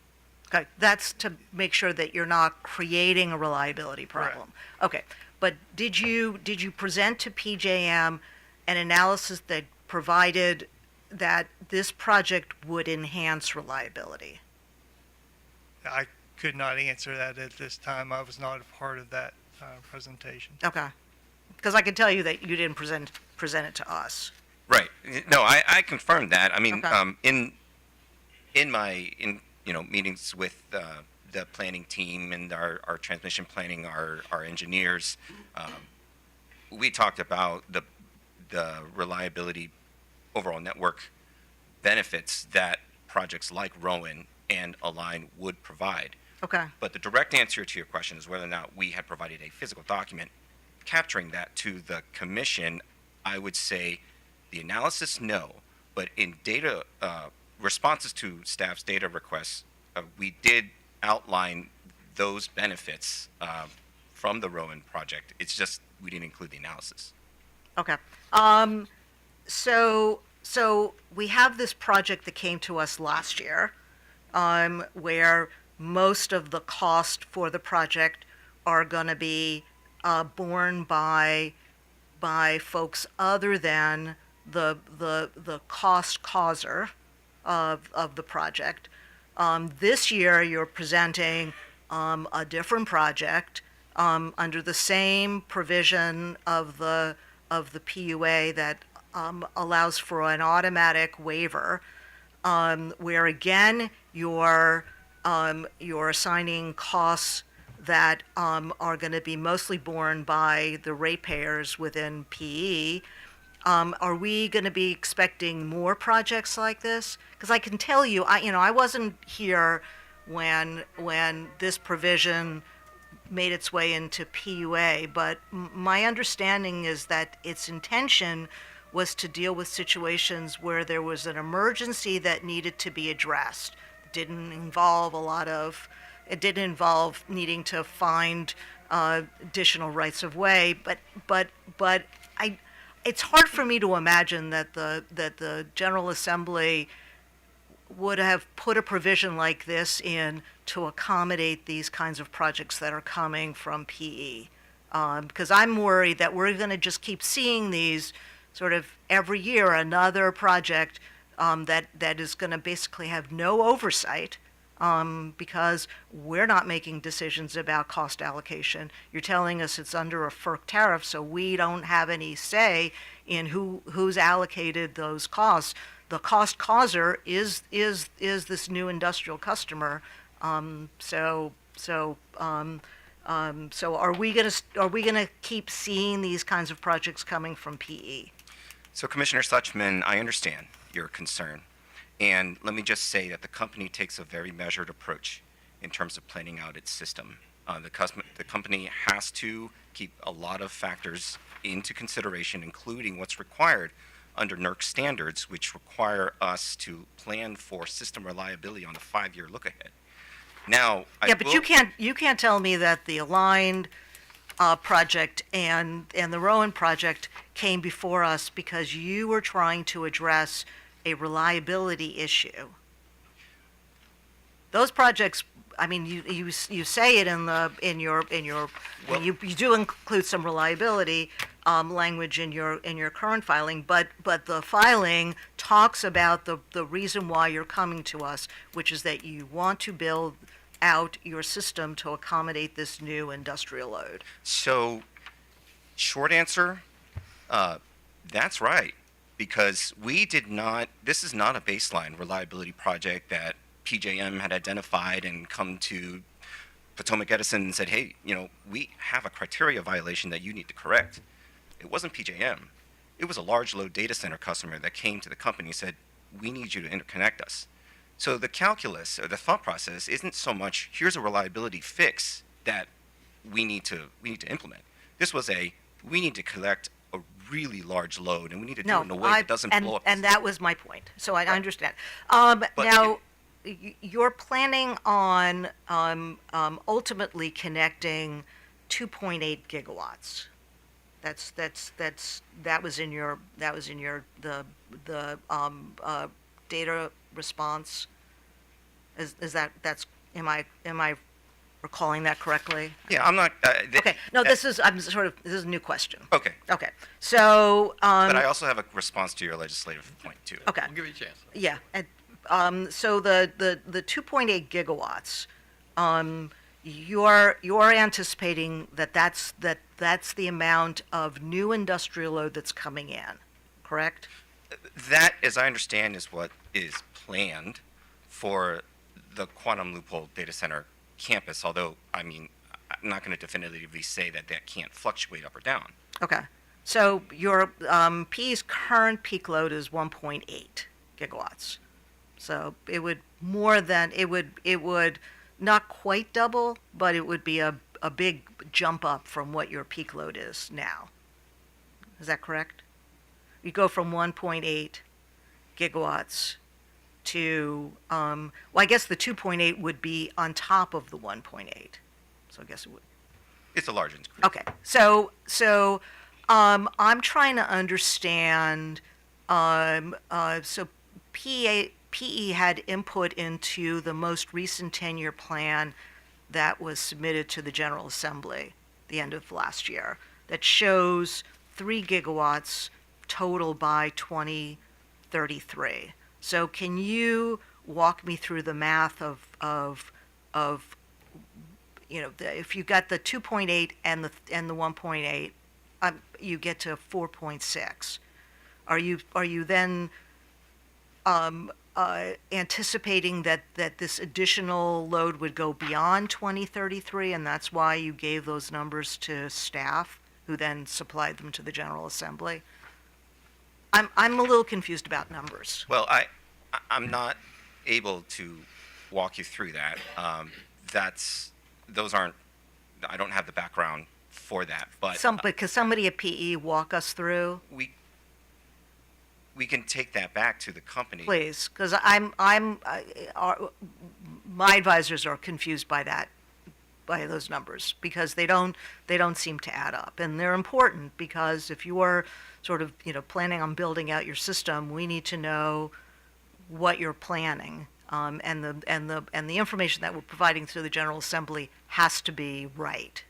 Okay, that's to make sure that you're not creating a reliability problem. Okay, but did you present to PJM an analysis that provided that this project would enhance reliability? I could not answer that at this time. I was not a part of that presentation. Okay, because I can tell you that you didn't present it to us. Right. No, I confirmed that. I mean, Okay. in my meetings with the planning team and our transmission planning, our engineers, we talked about the reliability overall network benefits that projects like Rowan and Align would provide. Okay. But the direct answer to your question is whether or not we had provided a physical document capturing that to the commission. I would say the analysis, no, but in data responses to staff's data requests, we did outline those benefits from the Rowan project. It's just we didn't include the analysis. Okay. So we have this project that came to us last year, where most of the cost for the project are going to be borne by folks other than the cost causer of the project. This year, you're presenting a different project under the same provision of the PUA that allows for an automatic waiver, where again you're assigning costs that are going to be mostly borne by the ratepayers within PE. Are we going to be expecting more projects like this? Because I can tell you, I wasn't here when this provision made its way into PUA, but my understanding is that its intention was to deal with situations where there was an emergency that needed to be addressed. It didn't involve needing to find additional rights of way, but it's hard for me to imagine that the General Assembly would have put a provision like this in to accommodate these kinds of projects that are coming from PE. Because I'm worried that we're going to just keep seeing these sort of every year, another project that is going to basically have no oversight because we're not making decisions about cost allocation. You're telling us it's under a FERC tariff, so we don't have any say in who's allocated those costs. The cost causer is this new industrial customer. So are we gonna keep seeing these kinds of projects coming from PE? So Commissioner Suchman, I understand your concern. And let me just say that the company takes a very measured approach in terms of planning out its system. The company has to keep a lot of factors into consideration, including what's required under NERC standards, which require us to plan for system reliability on a 5-year look ahead. Now, you can't tell me that the Aligned project and the Rowan project came before us because you were trying to address a reliability issue. Those projects, I mean, you say it in your you do include some reliability language in your current filing, but the filing talks about the reason why you're coming to us, which is that you want to build out your system to accommodate this new industrial load. So, short answer, that's right, because this is not a baseline reliability project that PJM had identified and come to Potomac Edison and said, hey, we have a criteria violation that you need to correct. It wasn't PJM. It was a large load data center customer that came to the company and said, we need you to interconnect us. So the calculus or the thought process isn't so much, here's a reliability fix that we need to implement. This was we need to collect a really large load, and we need to do it in a way that doesn't blow up. And that was my point. So I understand. You're planning on ultimately connecting 2.8 gigawatts. That was in your data response. Am I recalling that correctly? Yeah, I'm not. Okay. No, this is a new question. Okay. Okay. So. But I also have a response to your legislative point too. Okay. We'll give you a chance. Yeah. And, so the 2.8 gigawatts, you're anticipating that's the amount of new industrial load that's coming in, correct? That, as I understand, is what is planned for the Quantum Loophole Data Center campus, although, I mean, I'm not going to definitively say that can't fluctuate up or down. Okay. So your PE's current peak load is 1.8 gigawatts. So it would not quite double, but it would be a big jump up from what your peak load is now. Is that correct? You go from 1.8 gigawatts to, I guess the 2.8 would be on top of the 1.8. So I guess it would. It's a large increase. Okay. So I'm trying to understand, so PE had input into the most recent 10-year plan that was submitted to the General Assembly the end of last year that shows 3 gigawatts total by 2033. So can you walk me through the math of if you got the 2.8 and the 1.8, you get to 4.6. Are you then anticipating that this additional load would go beyond 2033, and that's why you gave those numbers to staff, who then supplied them to the General Assembly? I'm a little confused about numbers. Well, I'm not able to walk you through that. Those aren't I don't have the background for that, but Because somebody at PE walk us through, we can take that back to the company. please, because my advisors are confused by that, by those numbers, because they don't seem to add up. And they're important, because if you are sort of, planning on building out your system, we need to know what you're planning. And the information that we're providing through the General Assembly has to be right.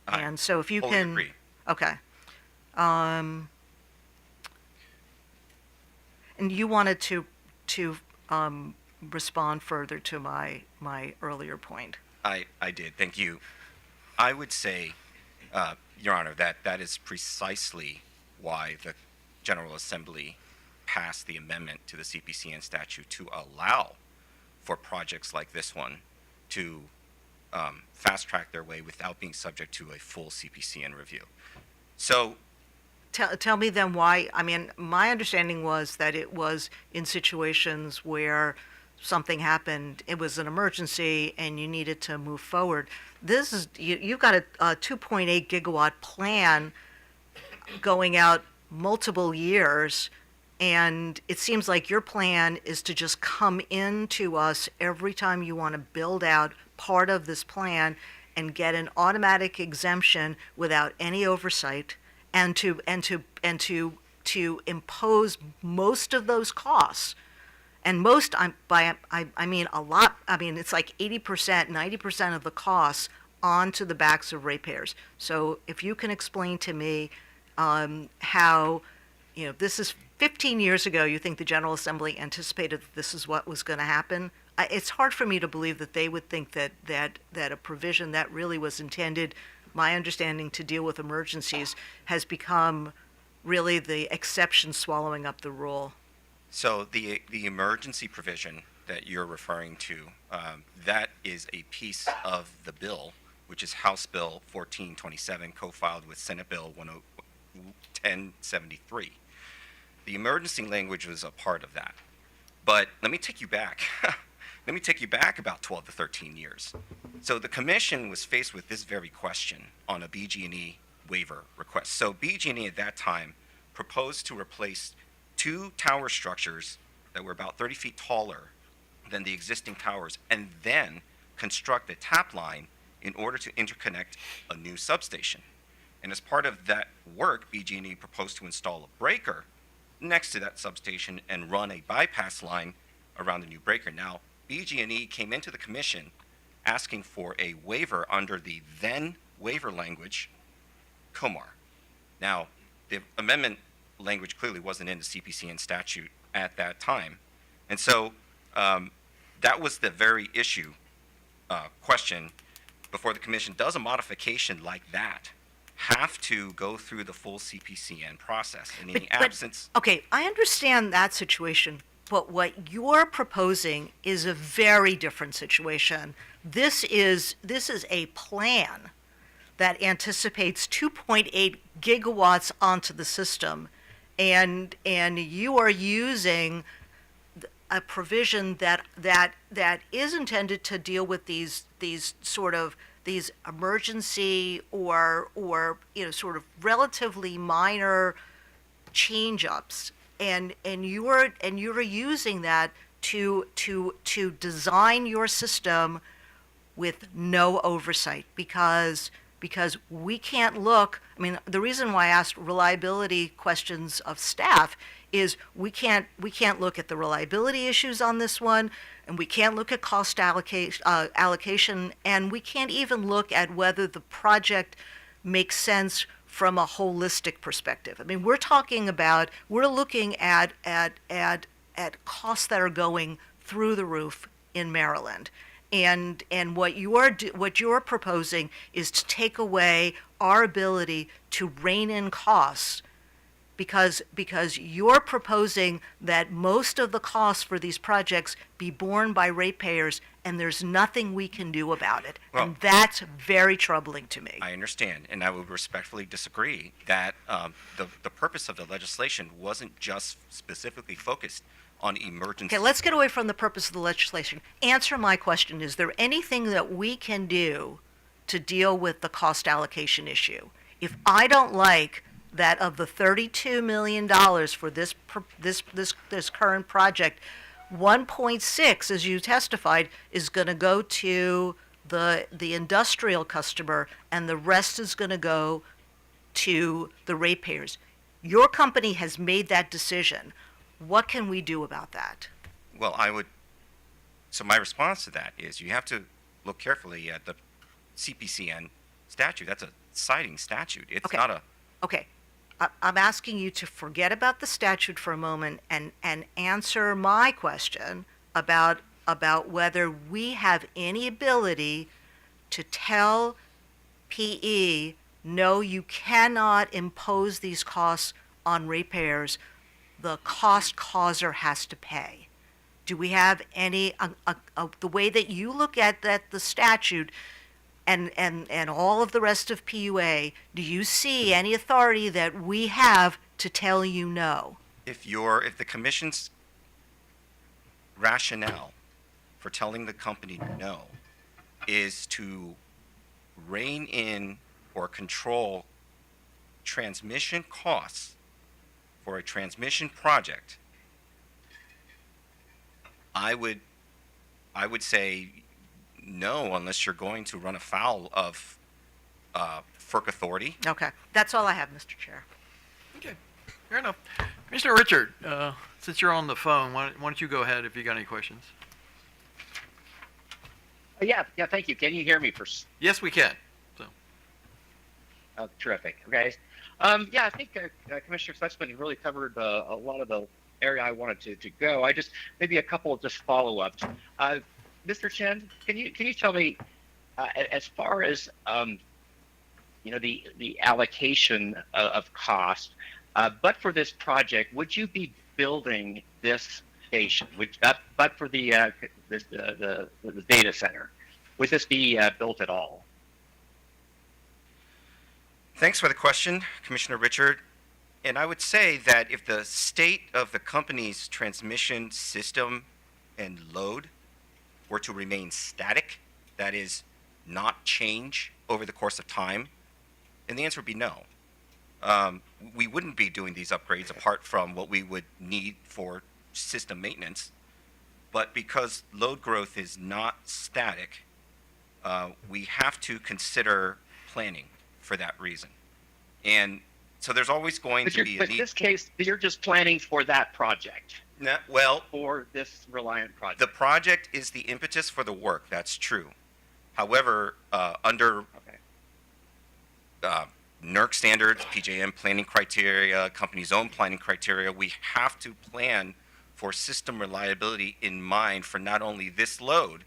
And so if you Totally can. agree. Okay. And you wanted to respond further to my earlier point. I did. Thank you. I would say, Your Honor, that is precisely why the General Assembly passed the amendment to the CPCN statute to allow for projects like this one to fast track their way without being subject to a full CPCN review. So Tell me then why. I mean, my understanding was that it was in situations where something happened, it was an emergency, and you needed to move forward. This is, you've got a 2.8 gigawatt plan going out multiple years, and it seems like your plan is to just come into us every time you want to build out part of this plan and get an automatic exemption without any oversight, and to impose most of those costs. And most, I mean a lot, I mean it's like 80%, 90% of the costs onto the backs of ratepayers. So if you can explain to me how, this is 15 years ago, you think the General Assembly anticipated that this is what was going to happen. It's hard for me to believe that they would think that a provision that really was intended, my understanding, to deal with emergencies has become really the exception swallowing up the rule. So the emergency provision that you're referring to, that is a piece of the bill, which is House Bill 1427, co-filed with Senate Bill 1073. The emergency language was a part of that. But let me take you back. Let me take you back about 12 to 13 years. So the commission was faced with this very question on a BG&E waiver request. So BG&E at that time proposed to replace 2 tower structures that were about 30 feet taller than the existing towers, and then construct a tap line in order to interconnect a new substation. And as part of that work, BG&E proposed to install a breaker next to that substation and run a bypass line around the new breaker. Now, BG&E came into the commission asking for a waiver under the then waiver language, COMAR. Now, the amendment language clearly wasn't in the CPCN statute at that time. And so that was the very issue, question, before the commission does a modification like that, have to go through the full CPCN process. And in the absence... Okay, I understand that situation, but what you're proposing is a very different situation. This is a plan that anticipates 2.8 gigawatts onto the system, and you are using a provision that is intended to deal with these emergency or sort of relatively minor change-ups, and you're using that to design your system with no oversight, because we can't look. I mean, the reason why I asked reliability questions of staff is we can't look at the reliability issues on this one, and we can't look at cost allocation, and we can't even look at whether the project makes sense from a holistic perspective. I mean, we're looking at costs that are going through the roof in Maryland. And what you're proposing is to take away our ability to rein in costs, because you're proposing that most of the costs for these projects be borne by ratepayers, and there's nothing we can do about it. Well, and that's very troubling to me. I understand, and I would respectfully disagree that the purpose of the legislation wasn't just specifically focused on emergency. Okay, let's get away from the purpose of the legislation. Answer my question. Is there anything that we can do to deal with the cost allocation issue. If I don't like that of the $32 million for this current project, 1.6, as you testified, is going to go to the industrial customer, and the rest is going to go to the ratepayers. Your company has made that decision. What can we do about that? Well, so my response to that is you have to look carefully at the CPCN statute. That's a citing statute. It's Okay. not a, Okay, I'm asking you to forget about the statute for a moment and answer my question about whether we have any ability to tell PE, no, you cannot impose these costs on ratepayers. The cost causer has to pay. Do we have any, the way that you look at the statute and all of the rest of PUA, do you see any authority that we have to tell you no? if the commission's rationale for telling the company no is to rein in or control transmission costs for a transmission project, I would say no, unless you're going to run afoul of FERC authority. Okay, that's all I have, Mr. Chair. Okay, fair enough. Commissioner Richard, since you're on the phone, why don't you go ahead if you got any questions? Yeah, thank you. Can you hear me first? Yes, we can. So, Oh, terrific. Okay. Yeah, I think Commissioner Sussman really covered a lot of the area I wanted to go. I just maybe a couple of just follow-ups. Mr. Chen, can you tell me as far as the allocation of cost, but for this project, would you be building this station? But for the data center, would this be built at all? Thanks for the question, Commissioner Richard. And I would say that if the state of the company's transmission system and load were to remain static, that is, not change over the course of time, then the answer would be no. We wouldn't be doing these upgrades apart from what we would need for system maintenance. But because load growth is not static, we have to consider planning for that reason. And so there's always going to be a But need. in this case, you're just planning for that project, Well, for this Reliant project. the project is the impetus for the work. That's true. However, under NERC standards, PJM planning criteria, company's own planning criteria, we have to plan for system reliability in mind for not only this load,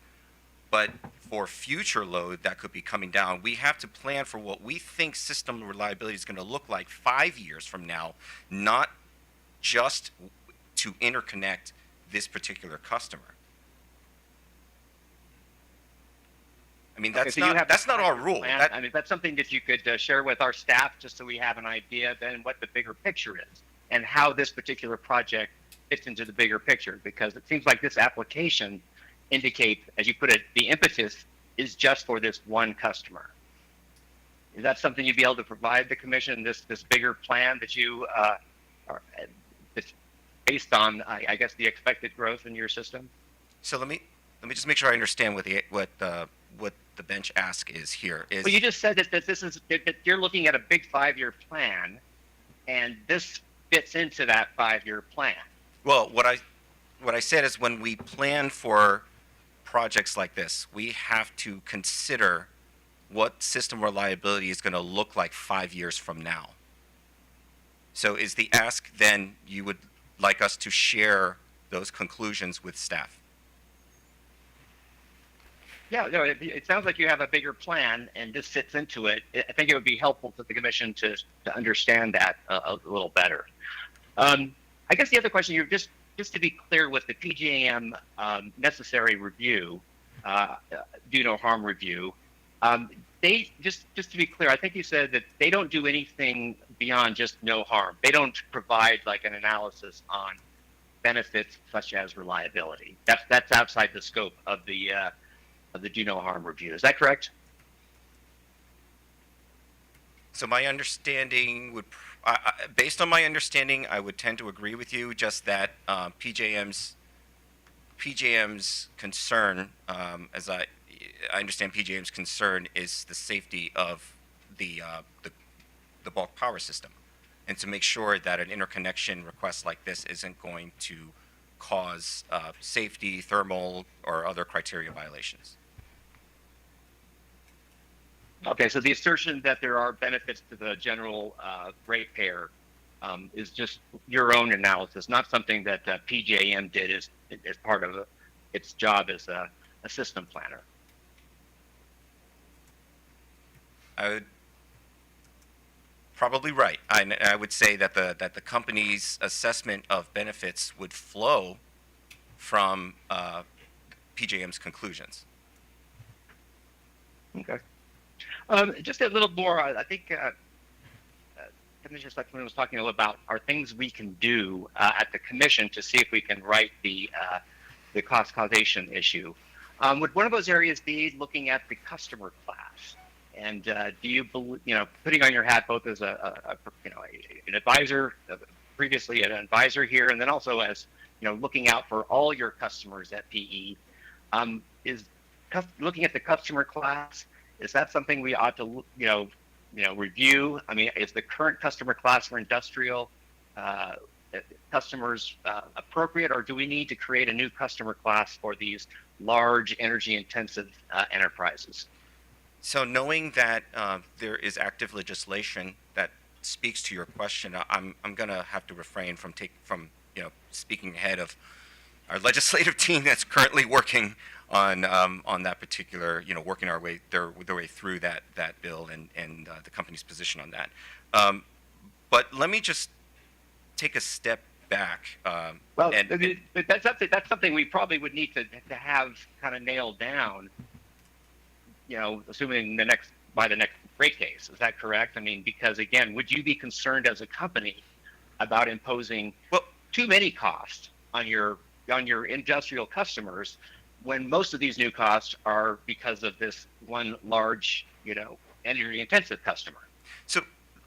but for future load that could be coming down. We have to plan for what we think system reliability is going to look like 5 years from now, not just to interconnect this particular customer. I mean, that's not our rule. Plan. I mean, that's something that you could share with our staff, just so we have an idea then what the bigger picture is and how this particular project fits into the bigger picture. Because it seems like this application indicates, as you put it, the impetus is just for this one customer. Is that something you'd be able to provide the commission? This bigger plan that you are that's based on, I guess, the expected growth in your system? So let me just make sure I understand what the bench ask is here. Well, you just said that you're looking at a big 5-year plan, and this fits into that 5-year plan. Well, what I said is when we plan for projects like this, we have to consider what system reliability is going to look like 5 years from now. So is the ask then you would like us to share those conclusions with staff? Yeah, no, it sounds like you have a bigger plan, and this fits into it. I think it would be helpful to the commission to understand that a little better. I guess the other question, you're just to be clear with the PJM necessary review, do no harm review. They just to be clear, I think you said that they don't do anything beyond just no harm. They don't provide like an analysis on benefits such as reliability. That's outside the scope of the do no harm review. Is that correct? So my understanding would, based on my understanding, I would tend to agree with you. Just that PJM's concern, as I understand PJM's concern, is the safety of the bulk power system, and to make sure that an interconnection request like this isn't going to cause safety, thermal, or other criteria violations. Okay, so the assertion that there are benefits to the general ratepayer is just your own analysis, not something that PJM did as part of its job as a system planner. I would probably right. I would say that the company's assessment of benefits would flow from PJM's conclusions. Okay. Just a little more. I think Commissioner Sussman was talking a little about are things we can do at the commission to see if we can right the cost causation issue. Would one of those areas be looking at the customer class? And do you believe, putting on your hat both as an advisor, previously an advisor here, and then also as looking out for all your customers at PE, is looking at the customer class? Is that something we ought to, review? I mean, is the current customer class for industrial customers appropriate, or do we need to create a new customer class for these large energy-intensive enterprises? So knowing that there is active legislation that speaks to your question, I'm going to have to refrain from speaking ahead of our legislative team that's currently working on that particular, working their way through that bill and the company's position on that. But let me just take a step back. That's something we probably would need to have kind of nailed down. Assuming by the next rate case, is that correct? I mean, because again, would you be concerned as a company about imposing too many costs on your industrial customers when most of these new costs are because of this one large, energy-intensive customer? So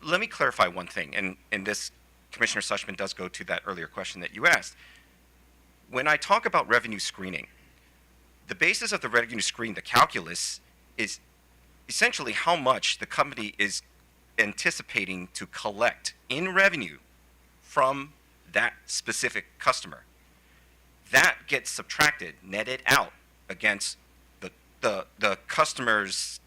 let me clarify one thing, and this, Commissioner Sussman, does go to that earlier question that you asked. When I talk about revenue screening, the basis of the revenue screen, the calculus, is essentially how much the company is anticipating to collect in revenue from that specific customer. That gets subtracted, netted out against the customer's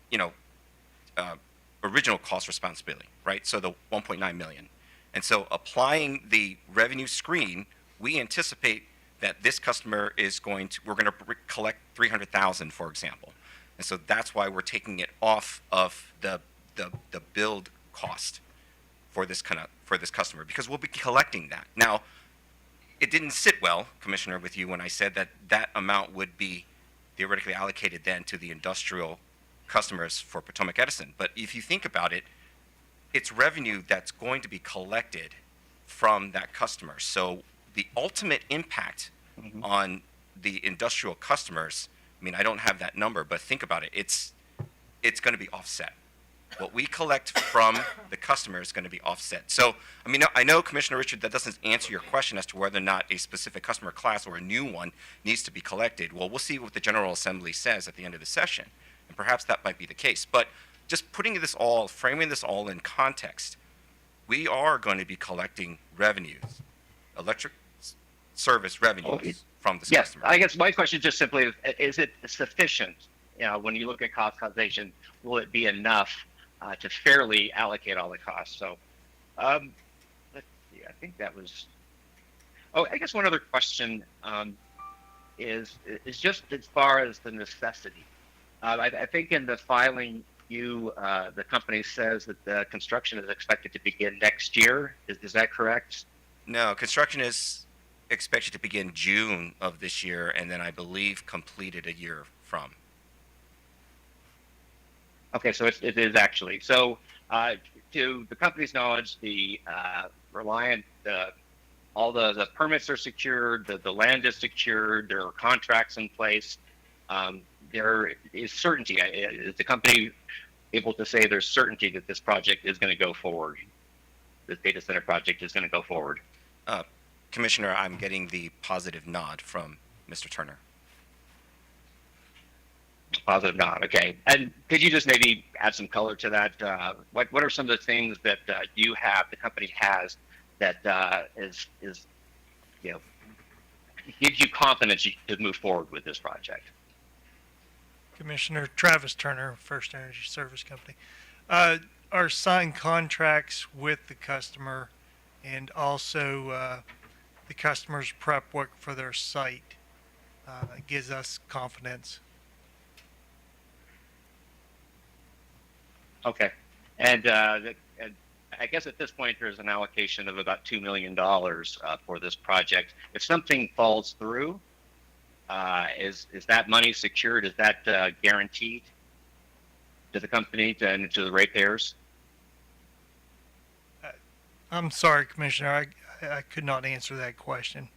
original cost responsibility, right? So the 1.9 million. And so applying the revenue screen, we anticipate that this customer we're going to collect 300,000, for example. And so that's why we're taking it off of the build cost for this customer, because we'll be collecting that. Now, it didn't sit well, Commissioner, with you when I said that amount would be theoretically allocated then to the industrial customers for Potomac Edison. But if you think about it, it's revenue that's going to be collected from that customer. So the ultimate impact on the industrial customers, I mean, I don't have that number, but think about it. It's going to be offset. What we collect from the customer is going to be offset. So, I mean, I know, Commissioner Richard, that doesn't answer your question as to whether or not a specific customer class or a new one needs to be collected. Well, we'll see what the General Assembly says at the end of the session, and perhaps that might be the case. But just framing this all in context, we are going to be collecting revenues, electric service revenues from this customer. I guess my question just simply is it sufficient? When you look at cost causation, will it be enough to fairly allocate all the costs? So, let's see. I think that was. Oh, I guess one other question is just as far as the necessity. I think in the filing, the company says that the construction is expected to begin next year. Is that correct? No, construction is expected to begin June of this year, and then I believe completed a year from. Okay, so it is actually. So, to the company's knowledge, the Reliant, all the permits are secured, the land is secured, there are contracts in place. There is certainty. Is the company able to say there's certainty that this project is going to go forward? This data center project is going to go forward. Commissioner, I'm getting the positive nod from Mr. Turner. Positive nod. Okay. And could you just maybe add some color to that? What are some of the things that you have, the company has, that is gives you confidence to move forward with this project? Commissioner Travis Turner, First Energy Service Company. Our signed contracts with the customer and also the customer's prep work for their site gives us confidence. Okay. And I guess at this point there's an allocation of about $2 million for this project. If something falls through, is that money secured? Is that guaranteed to the company and to the ratepayers? I'm sorry, Commissioner, I could not answer that question.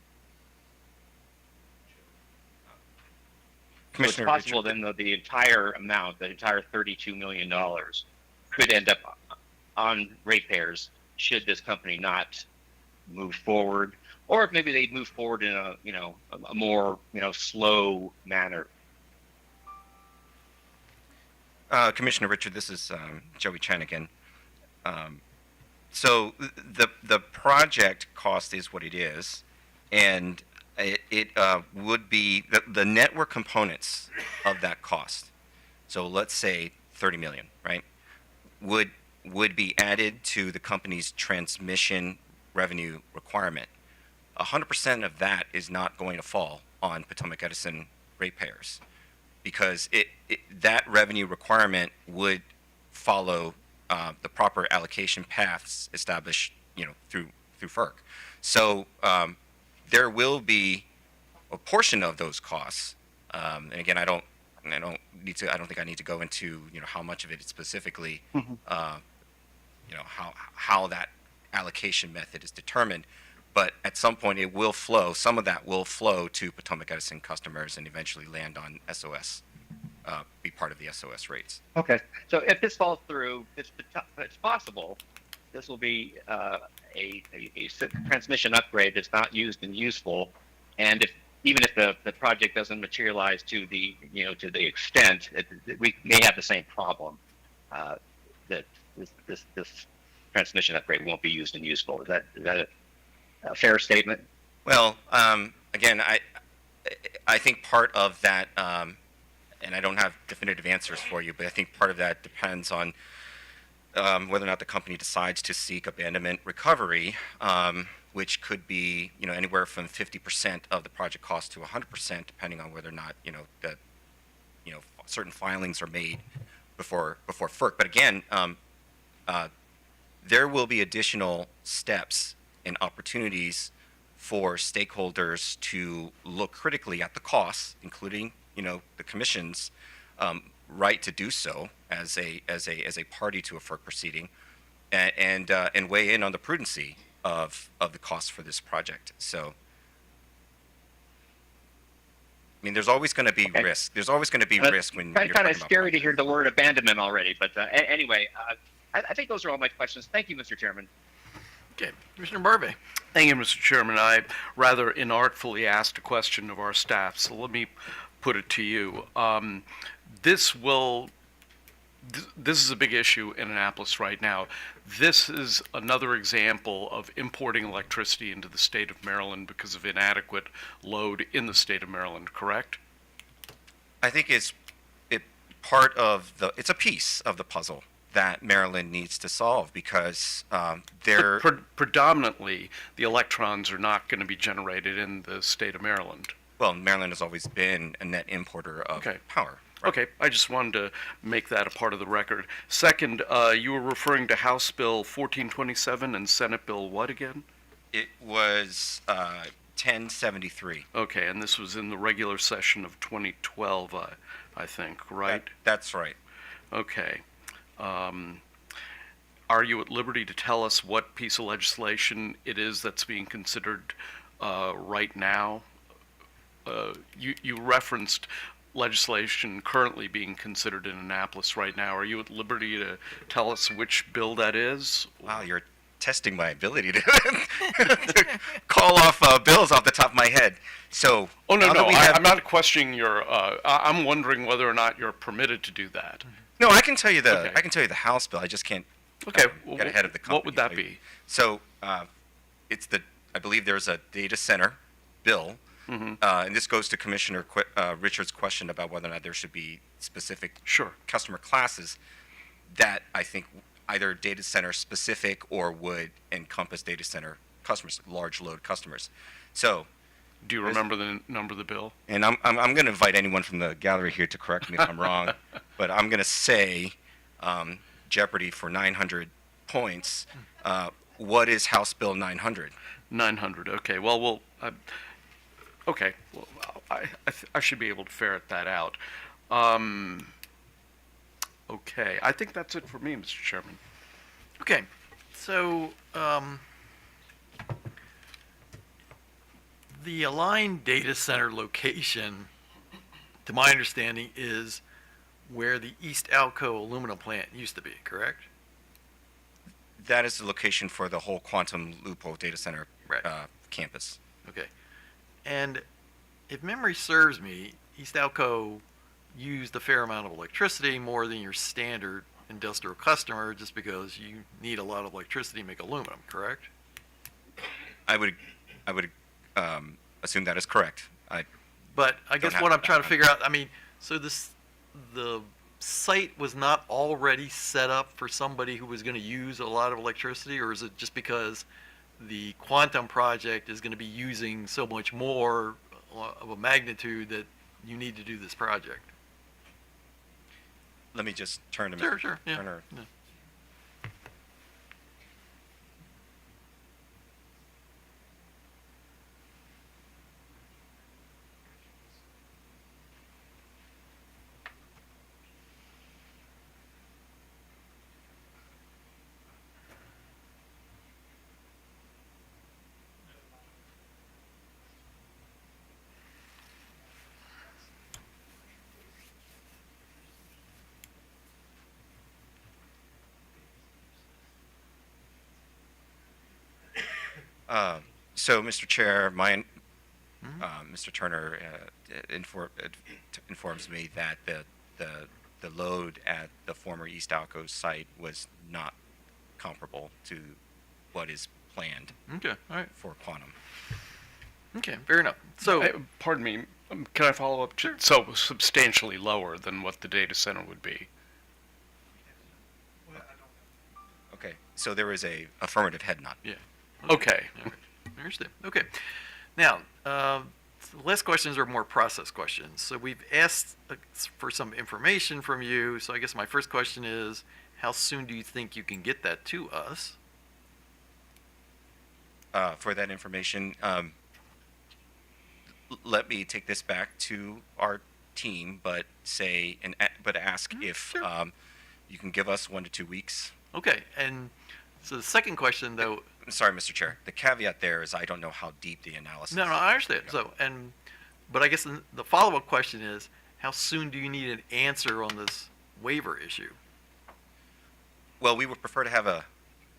So it's possible then that the entire amount, the entire $32 million, could end up on ratepayers should this company not move forward, or if maybe they move forward in a more slow manner. Commissioner Richard, this is Joey Chen again. So the project cost is what it is, and it would be the network components of that cost. So let's say 30 million, right? Would be added to the company's transmission revenue requirement. 100% of that is not going to fall on Potomac Edison ratepayers, because that revenue requirement would follow the proper allocation paths established, through FERC. So there will be a portion of those costs, and again, I don't think I need to go into how much of it specifically, how that allocation method is determined. But at some point, it will flow. Some of that will flow to Potomac Edison customers and eventually land on SOS, be part of the SOS rates. Okay. So if this falls through, it's possible this will be a transmission upgrade that's not used and useful. And even if the project doesn't materialize to the extent, we may have the same problem, that this transmission upgrade won't be used and useful. Is that a fair statement? Well, again, I think part of that, and I don't have definitive answers for you, but I think part of that depends on whether or not the company decides to seek abandonment recovery, which could be anywhere from 50% of the project cost to 100%, depending on whether or not certain filings are made before FERC. But again, there will be additional steps and opportunities for stakeholders to look critically at the costs, including the Commission's right to do so as a party to a FERC proceeding, and weigh in on the prudency of the costs for this project. So, I mean, there's always going to be risk. There's always going to be risk when you're kind of talking scary about to hear the word abandonment already. But anyway, I think those are all my questions. Thank you, Mr. Chairman. Okay, Commissioner Barbe. Thank you, Mr. Chairman. I rather inartfully asked a question of our staff, so let me put it to you. This is a big issue in Annapolis right now. This is another example of importing electricity into the state of Maryland because of inadequate load in the state of Maryland, correct? I think it's a piece of the puzzle that Maryland needs to solve, because they're predominantly the electrons are not going to be generated in the state of Maryland. Well, Maryland has always been a net importer of power. Okay, I just wanted to make that a part of the record. Second, you were referring to House Bill 1427 and Senate Bill what again? It was 1073. Okay, and this was in the regular session of 2012, I think, right? That's right. Okay. Are you at liberty to tell us what piece of legislation it is that's being considered right now? You referenced legislation currently being considered in Annapolis right now. Are you at liberty to tell us which bill that is? Wow, you're testing my ability to, to call off bills off the top of my head. So, Oh, no, now that no, we have- I'm not questioning your, I'm wondering whether or not you're permitted to do that. No, I can tell you the Okay. I can tell you the House bill. I just can't Okay, get ahead of the company. what would that be? So, it's I believe there's a data center bill, Mhm. and this goes to Commissioner Richards' question about whether or not there should be specific Sure. customer classes that I think either data center specific or would encompass data center customers, large load customers. So, Do you remember the number of the bill? and I'm going to invite anyone from the gallery here to correct me if I'm wrong, but I'm going to say Jeopardy for 900 points. What is House Bill 900? 900, okay, well, okay, well, I should be able to ferret that out. Okay, I think that's it for me, Mr. Chairman. Okay, so the aligned data center location, to my understanding, is where the East Alco aluminum plant used to be, correct? That is the location for the whole Quantum Loophole data center campus. Okay. And if memory serves me, East Alco used a fair amount of electricity, more than your standard industrial customer, just because you need a lot of electricity to make aluminum, correct? I would assume that is correct. But I guess Don't what have I'm trying to that. figure out, I mean, so the site was not already set up for somebody who was going to use a lot of electricity, or is it just because the quantum project is going to be using so much more of a magnitude that you need to do this project? Let me just turn to Sure, Mr. sure, yeah. Turner. Yeah. So, Mr. Chair, Mr. Turner informs me that the load at the former East Alco site was not comparable to what is planned Okay, all right. for Quantum. Okay, fair enough. So, Pardon me, can I follow up? Sure. So substantially lower than what the data center would be. Okay, so there is a affirmative head nod. yeah. Okay. All right. Understood. Okay. Now, so the last questions are more process questions. So we've asked for some information from you. So I guess my first question is, how soon do you think you can get that to us? For that information, let me take this back to our team, but ask if you can give us 1 to 2 weeks. Okay. And so the second question, though. I'm sorry, Mr. Chair. The caveat there is I don't know how deep the analysis. No, I understand. So, but I guess the follow-up question is, how soon do you need an answer on this waiver issue? Well, we would prefer to have a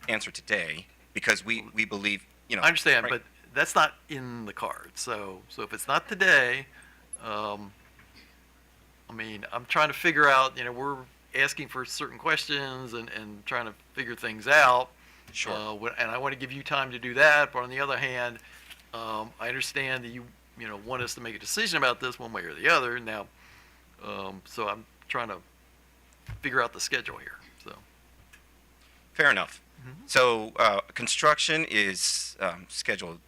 answer today because we believe, I understand, right. but that's not in the cards. So if it's not today, I mean, I'm trying to figure out, we're asking for certain questions and trying to figure things out. Sure. And I want to give you time to do that. But on the other hand, I understand that you want us to make a decision about this one way or the other. Now, so I'm trying to figure out the schedule here. So. Fair enough. Mm-hmm. So construction is scheduled,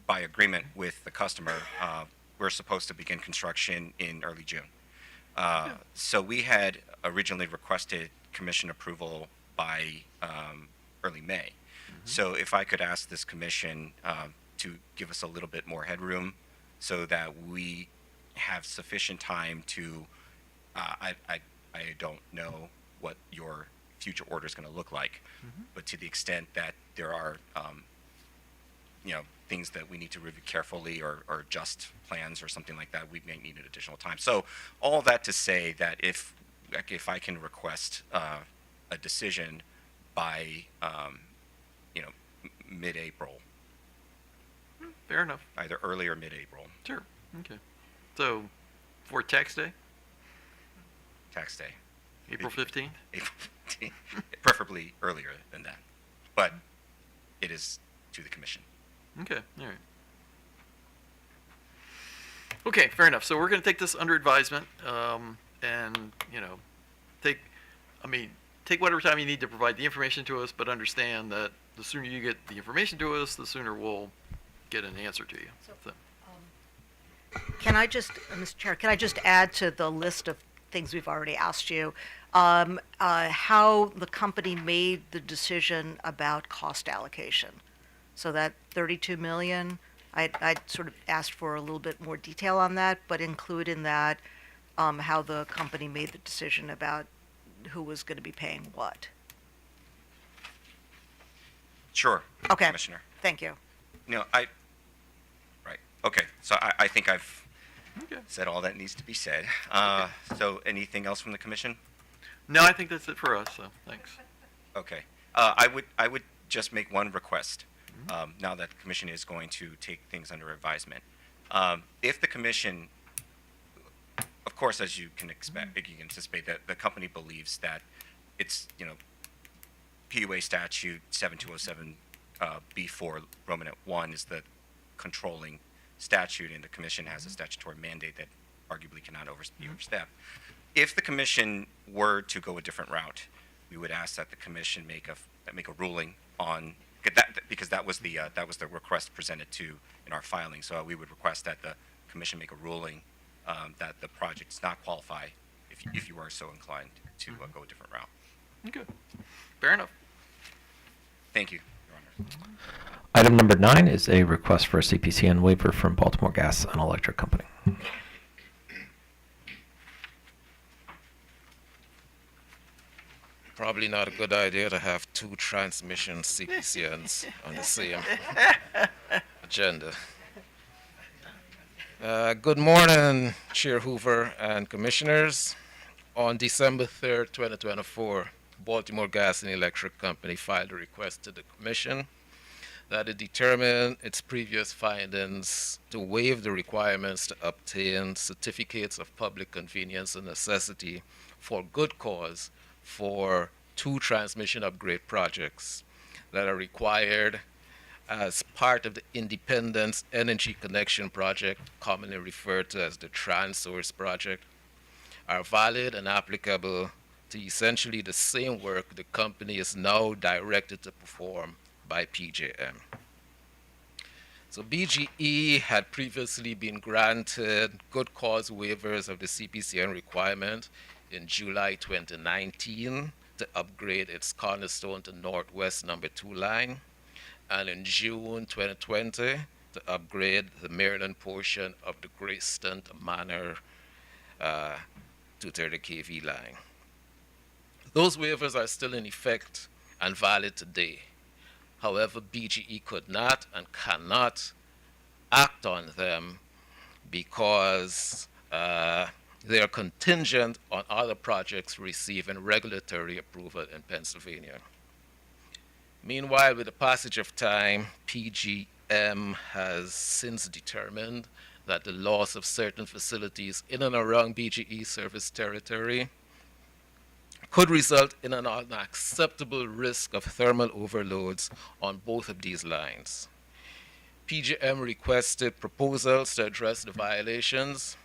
by agreement with the customer. We're supposed to begin construction in early June. So we had originally requested commission approval by early May. So if I could ask this commission to give us a little bit more headroom so that we have sufficient time to, I don't know what your future order is going to look like, but to the extent that there are, things that we need to review carefully or adjust plans or something like that, we may need additional time. So all that to say that if I can request a decision by, mid-April, Fair enough. either early or mid-April, Sure. Okay. So, for tax day, tax day. April 15th? April 15th, preferably earlier than that. But it is to the commission. Okay, all right. Okay, fair enough. So we're going to take this under advisement, and take whatever time you need to provide the information to us, but understand that the sooner you get the information to us, the sooner we'll get an answer to you. So. Can I just, Mr. Chair, can I just add to the list of things we've already asked you, how the company made the decision about cost allocation? So that 32 million, I'd sort of asked for a little bit more detail on that, but include in that how the company made the decision about who was going to be paying what. Sure, Okay. Commissioner. Thank you. Right. Okay, so I think I've Okay. said all that needs to be said. So anything else from the commission? No, I think that's it for us, so thanks. Okay. I would just make one request, now that the commission is going to take things under advisement. If the commission, of course, as you can expect, you can anticipate that the company believes that it's, PUA statute 7207 B4 Romanet 1 is the controlling statute, and the commission has a statutory mandate that arguably cannot be overstepped. If the commission were to go a different route, we would ask that the commission make a ruling on that, because that was the request presented to in our filing. So we would request that the commission make a ruling that the project does not qualify if you are so inclined to go a different route. Okay. Fair enough. Thank you, Your Honor. Item number 9 is a request for a CPCN waiver from Baltimore Gas and Electric Company. Probably not a good idea to have two transmission CPCNs on the same agenda. Good morning, Chair Hoover and Commissioners. On December 3rd, 2024, Baltimore Gas and Electric Company filed a request to the Commission that it determine its previous findings to waive the requirements to obtain certificates of public convenience and necessity for good cause for two transmission upgrade projects that are required as part of the Independence Energy Connection Project, commonly referred to as the TransSource Project, are valid and applicable to essentially the same work the company is now directed to perform by PJM. So BGE had previously been granted good cause waivers of the CPCN requirement in July 2019 to upgrade its Cornerstone to Northwest number 2 line, and in June 2020 to upgrade the Maryland portion of the Greyston to Manor 230 kV line. Those waivers are still in effect and valid today. However, BGE could not and cannot act on them because they are contingent on other projects receiving regulatory approval in Pennsylvania. Meanwhile, with the passage of time, PJM has since determined that the loss of certain facilities in and around BGE service territory could result in an unacceptable risk of thermal overloads on both of these lines. PJM requested proposals to address the violations,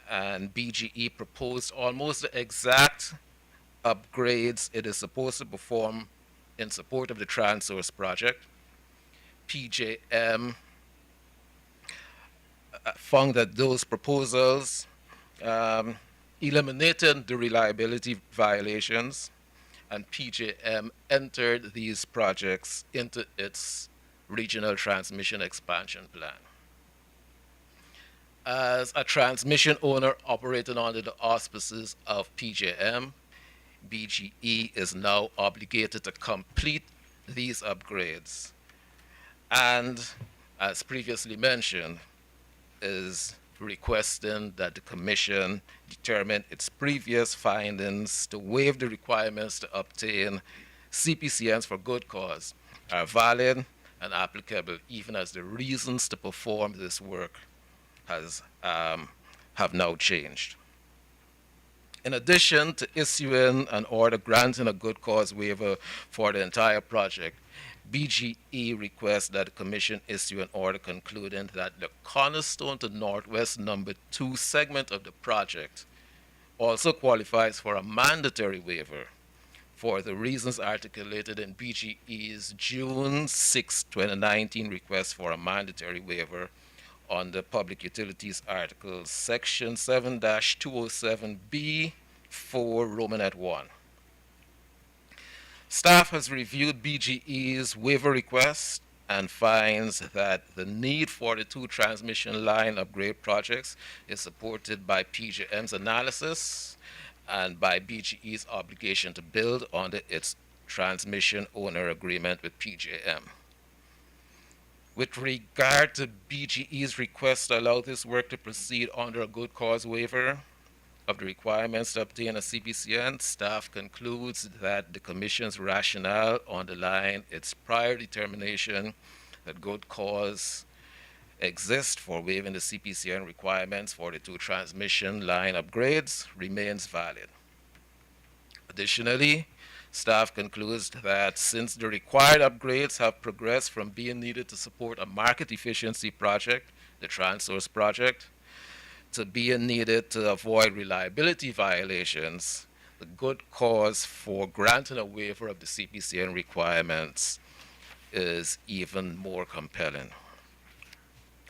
and BGE proposed almost the exact upgrades it is supposed to perform in support of the TransSource project. PJM found that those proposals eliminated the reliability violations, and PJM entered these projects into its regional transmission expansion plan. As a transmission owner operating under the auspices of PJM, BGE is now obligated to complete these upgrades. and, as previously mentioned, is requesting that the Commission determine its previous findings to waive the requirements to obtain CPCNs for good cause are valid and applicable, even as the reasons to perform this work have now changed. In addition to issuing an order granting a good cause waiver for the entire project, BGE requests that the Commission issue an order concluding that the Cornerstone to Northwest Number 2 segment of the project also qualifies for a mandatory waiver for the reasons articulated in BGE's June 6, 2019 request for a mandatory waiver on the Public Utilities Article, Section 7-207B, 4, Romanet 1. Staff has reviewed BGE's waiver request and finds that the need for the 2 transmission line upgrade projects is supported by PJM's analysis and by BGE's obligation to build under its transmission owner agreement with PJM. With regard to BGE's request to allow this work to proceed under a good cause waiver of the requirements to obtain a CPCN, staff concludes that the Commission's rationale underlying its prior determination that good cause exists for waiving the CPCN requirements for the 2 transmission line upgrades remains valid. Additionally, staff concludes that since the required upgrades have progressed from being needed to support a market efficiency project, the TransSource project, to being needed to avoid reliability violations, the good cause for granting a waiver of the CPCN requirements is even more compelling.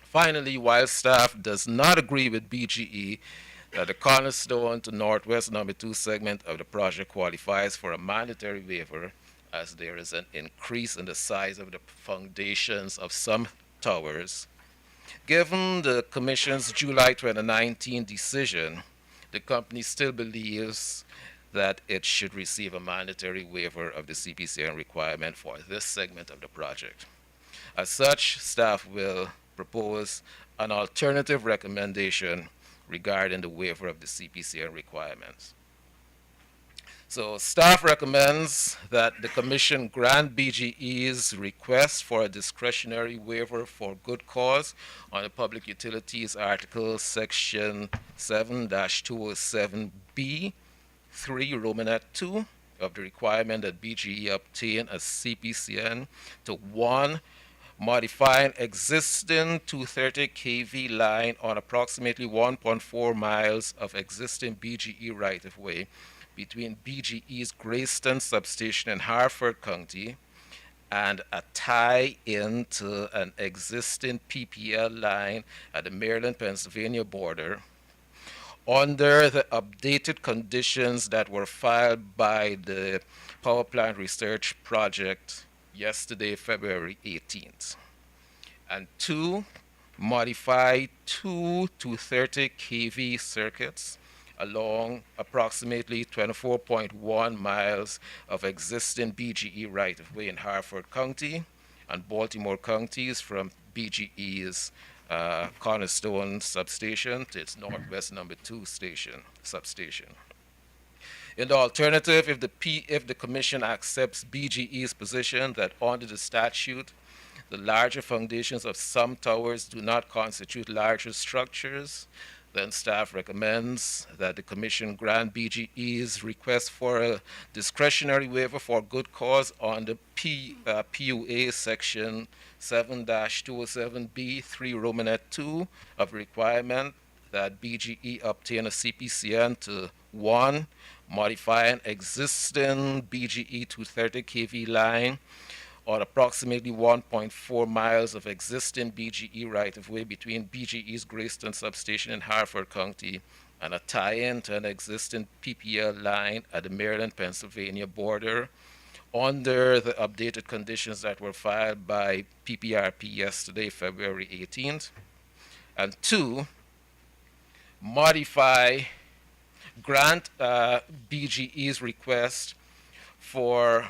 Finally, while staff does not agree with BGE that the Cornerstone to Northwest Number 2 segment of the project qualifies for a mandatory waiver, as there is an increase in the size of the foundations of some towers, given the Commission's July 2019 decision, the company still believes that it should receive a mandatory waiver of the CPCN requirement for this segment of the project. As such, staff will propose an alternative recommendation regarding the waiver of the CPCN requirements. So staff recommends that the Commission grant BGE's request for a discretionary waiver for good cause on the Public Utilities Article, Section 7-207B, 3, Romanet 2, of the requirement that BGE obtain a CPCN to 1, modifying existing 230 kV line on approximately 1.4 miles of existing BGE right-of-way between BGE's Grayston substation in Harford County and a tie-in to an existing PPL line at the Maryland-Pennsylvania border under the updated conditions that were filed by the Power Plant Research Project yesterday, February 18th. And 2, modify 2 230 kV circuits along approximately 24.1 miles of existing BGE right-of-way in Harford County and Baltimore counties from BGE's Cornerstone substation to its Northwest Number 2 substation. In the alternative, if the Commission accepts BGE's position that under the statute, the larger foundations of some towers do not constitute larger structures, then staff recommends that the Commission grant BGE's request for a discretionary waiver for good cause on the PUA Section 7-207B, 3, Romanet 2 of requirement that BGE obtain a CPCN to 1, modify an existing BGE 230 kV line on approximately 1.4 miles of existing BGE right-of-way between BGE's Grayston substation in Harford County and a tie-in to an existing PPL line at the Maryland-Pennsylvania border under the updated conditions that were filed by PPRP yesterday, February 18th. And 2, grant BGE's request for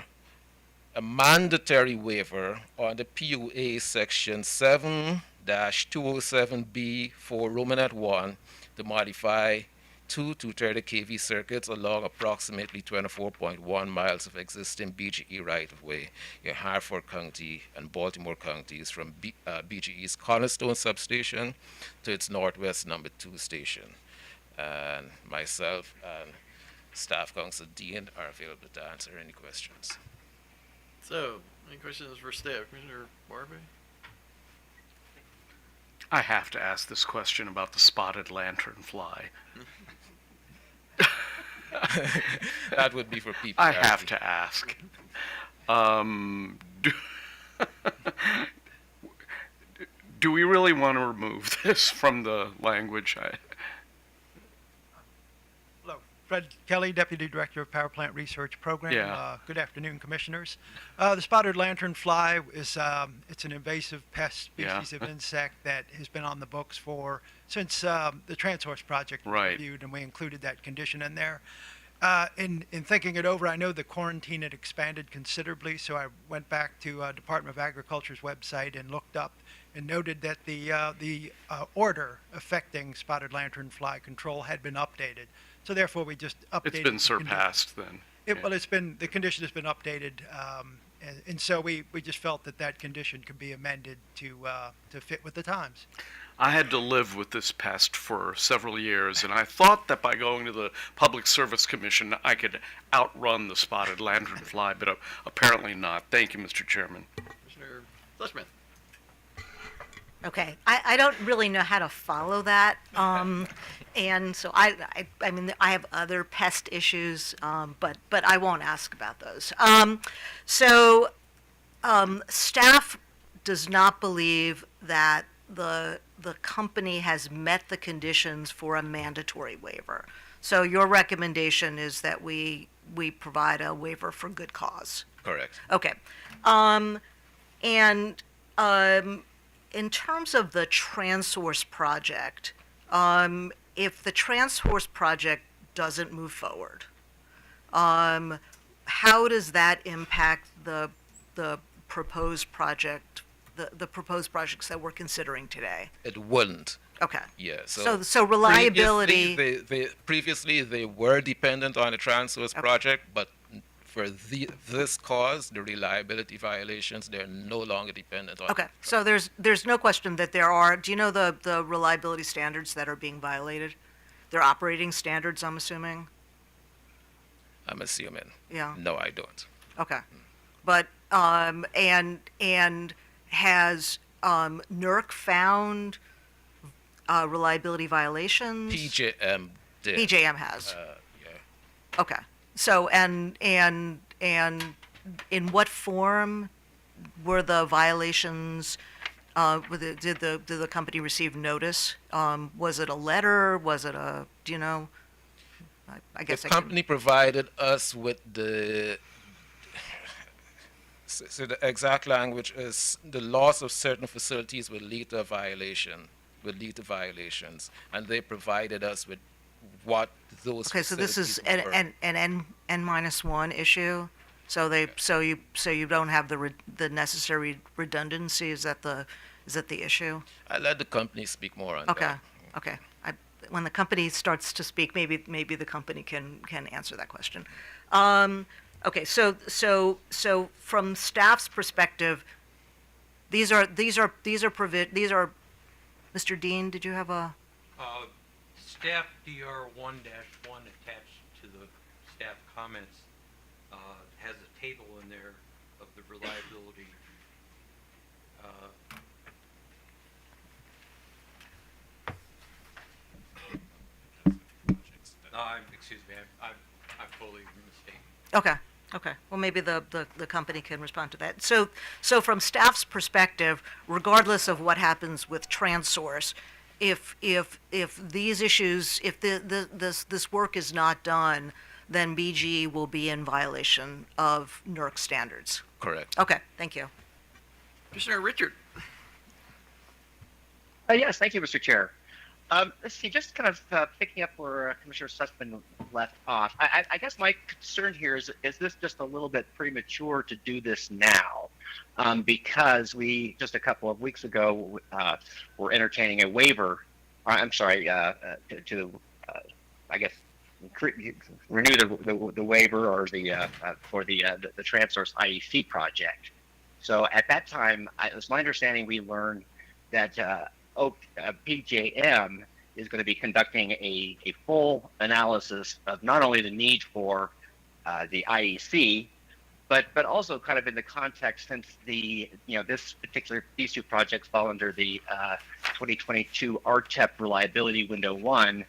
a mandatory waiver on the PUA section 7-207B for Romanet 1 to modify 230 kV circuits along approximately 24.1 miles of existing BGE right-of-way in Hartford County and Baltimore counties from BGE's Cornerstone substation to its northwest number 2 station. And myself and Staff Council Dean are available to answer any questions. So, any questions for staff? Commissioner Barbie? I have to ask this question about the spotted lanternfly. That would be for people. I have to ask. Do we really want to remove this from the language? Hello, Fred Kelly, Deputy Director of Power Plant Research Program. Yeah. Good afternoon, Commissioners. The spotted lanternfly is it's an invasive pest species of insect that has been on the books since the Transource project was Right. reviewed, and we included that condition in there. In thinking it over, I know the quarantine had expanded considerably, so I went back to Department of Agriculture's website and looked up and noted that the order affecting spotted lanternfly control had been updated. So therefore, we just updated. It's been the condition. surpassed then. Well, the condition has been updated, and so we just felt that condition could be amended to fit with the times. I had to live with this pest for several years, and I thought that by going to the Public Service Commission, I could outrun the spotted lanternfly, but apparently not. Thank you, Mr. Chairman. Commissioner Fleischman? Okay, I don't really know how to follow that, and so I mean I have other pest issues, but I won't ask about those. Staff does not believe that the company has met the conditions for a mandatory waiver. So your recommendation is that we provide a waiver for good cause. Correct. Okay. In terms of the Transource project, if the Transource project doesn't move forward, how does that impact the proposed project, the proposed projects that we're considering today? It wouldn't. Okay. Yeah. So reliability. Previously they were dependent on the Transource project, but for this cause, the reliability violations, they're no longer dependent on. Okay. So there's no question that there are. Do you know the reliability standards that are being violated? They're operating standards, I'm assuming. I'm assuming. Yeah. No, I don't. Okay. But and has NERC found reliability violations? PJM did. PJM has. Yeah. Okay. So and in what form were the violations? Did the company receive notice? Was it a letter? Was it a? Do you know? I guess the company provided us with the. So the exact language is the loss of certain facilities will lead to a violation, violations, and they provided us with what those. Okay, so this is facilities were. an N-1 issue. So you don't have the necessary redundancy. Is that the issue? I let the company speak more on Okay. that. Okay. When the company starts to speak, maybe the company can answer that question. Okay. So from staff's perspective, these are Mr. Dean, did you have a? Staff DR1-1 attached to the staff comments has a table in there of the reliability. Excuse me, I'm fully mistaken. Okay. Well, maybe the company can respond to that. So from staff's perspective, regardless of what happens with Transource, if these issues, if this work is not done, then BGE will be in violation of NERC standards. Correct. Okay. Thank you. Commissioner Richard? Yes, thank you, Mr. Chair. Let's see, just kind of picking up where Commissioner Sussman left off. I guess my concern here is this just a little bit premature to do this now? Because we, just a couple of weeks ago, were entertaining a waiver, I'm sorry, to I guess, renew the waiver or for the TransSource IEC project. So at that time, it was my understanding we learned that PJM is going to be conducting a full analysis of not only the need for the IEC, but also kind of in the context, since these two projects fall under the 2022 RTEP reliability window 1.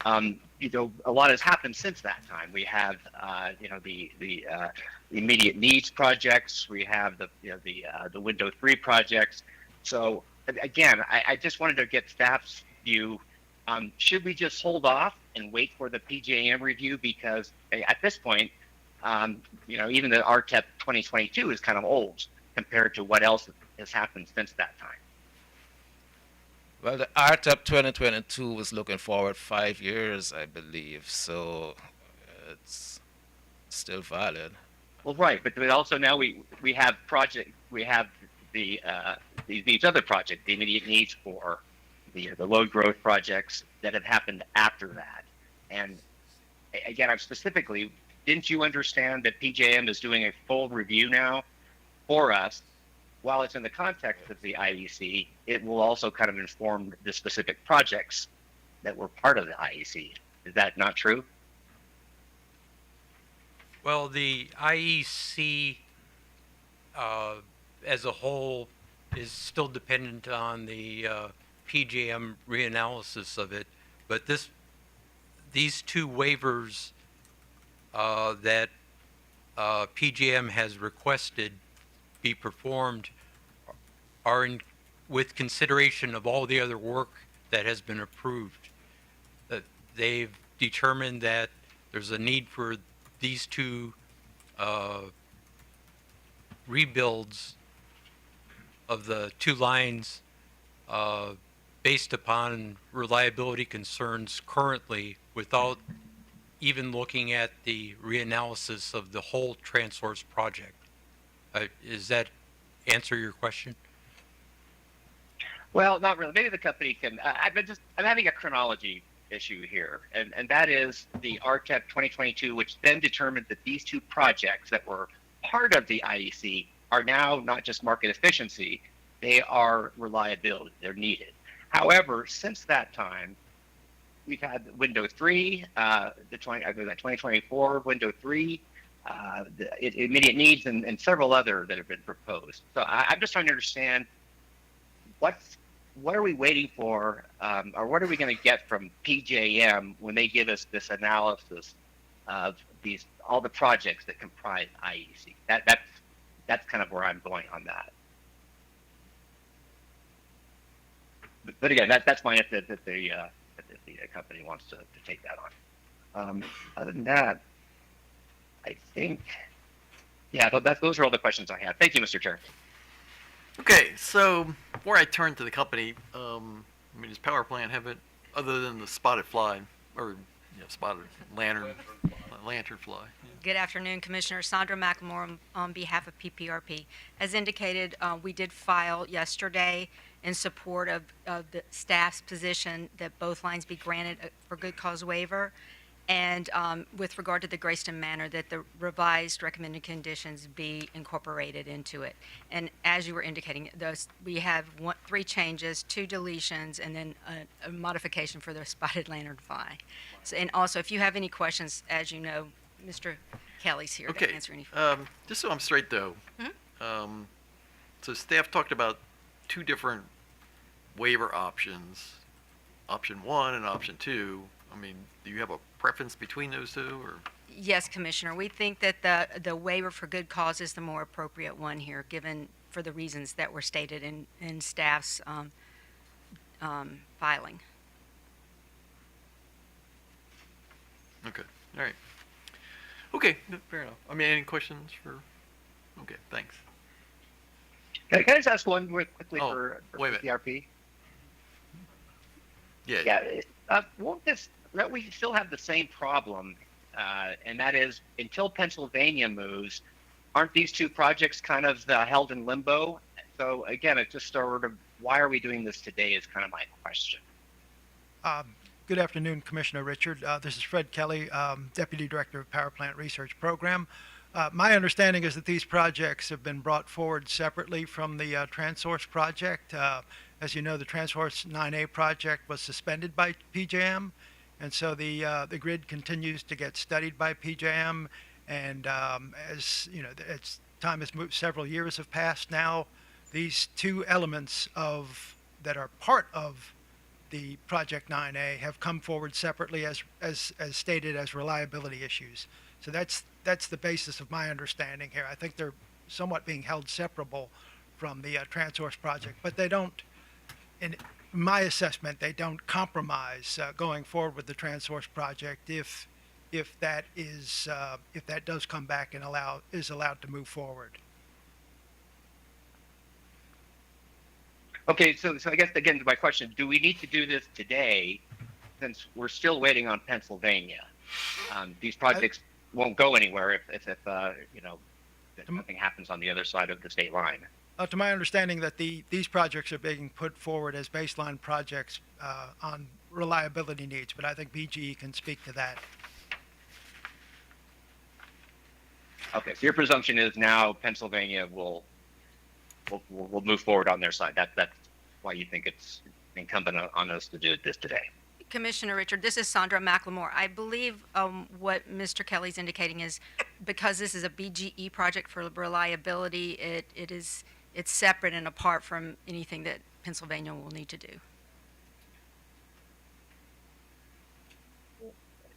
A lot has happened since that time. We have the immediate needs projects. We have the window 3 projects. So again, I just wanted to get staff's view. Should we just hold off and wait for the PJM review? Because at this point, even the RTEP 2022 is kind of old compared to what else has happened since that time. Well, the RTEP 2022 was looking forward 5 years, I believe, so it's still valid. Well, right, but also now we have these other projects, the immediate needs for the load growth projects that have happened after that. And again, I'm specifically, didn't you understand that PJM is doing a full review now for us? While it's in the context of the IEC, it will also kind of inform the specific projects that were part of the IEC. Is that not true? Well, the IEC as a whole is still dependent on the PJM reanalysis of it, but these two waivers that PJM has requested be performed are with consideration of all the other work that has been approved. They've determined that there's a need for these two rebuilds of the two lines based upon reliability concerns currently, without even looking at the reanalysis of the whole TransSource project. Does that answer your question? Well, not really. Maybe the company can. I'm having a chronology issue here, and that is the RTEP 2022, which then determined that these two projects that were part of the IEC are now not just market efficiency, they are reliability. They're needed. However, since that time, we've had window 3, the 2024 window 3, the immediate needs, and several other that have been proposed. So I'm just trying to understand what are we waiting for, or what are we going to get from PJM when they give us this analysis of all the projects that comprise IEC? That's kind of where I'm going on that. But again, that's fine if the company wants to take that on. Other than that, I think, those are all the questions I have. Thank you, Mr. Chair. Okay, so before I turn to the company, does power plant have it other than the spotted fly or spotted lantern fly? Good afternoon, Commissioner. Sandra McLemore on behalf of PPRP. As indicated, we did file yesterday in support of the staff's position that both lines be granted for good cause waiver, and with regard to the Greyston Manor, that the revised recommended conditions be incorporated into it. And as you were indicating, we have 3 changes, 2 deletions, and then a modification for the spotted lantern fly. So, and also, if you have any questions, as you know, Mr. Kelly's here to answer any. Just so I'm straight, though. So staff talked about 2 different waiver options, option 1 and option 2. Do you have a preference between those 2, or? Yes, Commissioner. We think that the waiver for good cause is the more appropriate one here, given for the reasons that were stated in staff's filing. Okay. All right. Okay. Fair enough. Any questions for? Okay. Thanks. Can I just ask one real quickly for wait a minute. PRP? Yeah. Won't this? That we still have the same problem, and that is until Pennsylvania moves, aren't these two projects kind of held in limbo? So again, it's just sort of why are we doing this today is kind of my question. Good afternoon, Commissioner Richard. This is Fred Kelly, Deputy Director of Power Plant Research Program. My understanding is that these projects have been brought forward separately from the Transource project. As you know, the Transource 9A project was suspended by PJM, and so the grid continues to get studied by PJM. And as you know, as time has moved, several years have passed now. These two elements that are part of the Project 9A have come forward separately as stated as reliability issues. So that's the basis of my understanding here. I think they're somewhat being held separable from the Transource project, but they don't, in my assessment, they don't compromise going forward with the Transource project if that does come back and is allowed to move forward. Okay, so I guess again, my question: do we need to do this today, since we're still waiting on Pennsylvania? These projects won't go anywhere if you know, if nothing happens on the other side of the state line. To my understanding, that these projects are being put forward as baseline projects on reliability needs, but I think BGE can speak to that. Okay, so your presumption is now Pennsylvania will move forward on their side. That's why you think it's incumbent on us to do this today. Commissioner Richard, this is Sandra McLemore. I believe what Mr. Kelly's indicating is because this is a BGE project for reliability, it's separate and apart from anything that Pennsylvania will need to do.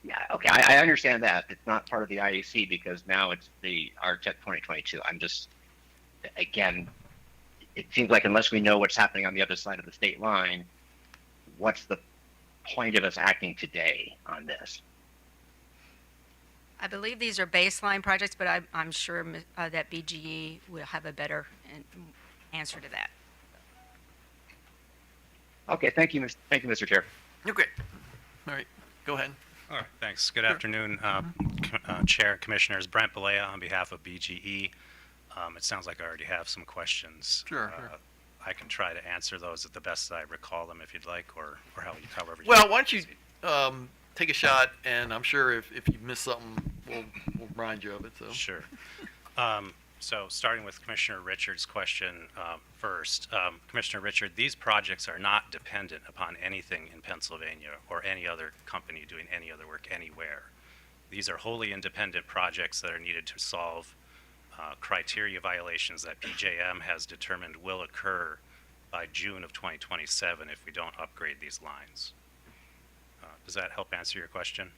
Yeah, okay, I understand that. It's not part of the IAC because now it's the RTEP 2022. I'm just, again, it seems like unless we know what's happening on the other side of the state line, what's the point of us acting today on this? I believe these are baseline projects, but I'm sure that BGE will have a better answer to that. Okay, thank you, Mr. Chair. Okay. All right. Go ahead. All right, thanks. Good afternoon, Chair, Commissioners. Brent Balea on behalf of BGE. It sounds like I already have some questions. Sure. I can try to answer those at the best I recall them if you'd like, or however you Well, why don't you take a shot, and I'm sure if you miss something, we'll remind you of it. So. Sure. So starting with Commissioner Richard's question first. Commissioner Richard, these projects are not dependent upon anything in Pennsylvania or any other company doing any other work anywhere. These are wholly independent projects that are needed to solve criteria violations that PJM has determined will occur by June of 2027 if we don't upgrade these lines. Does that help answer your question?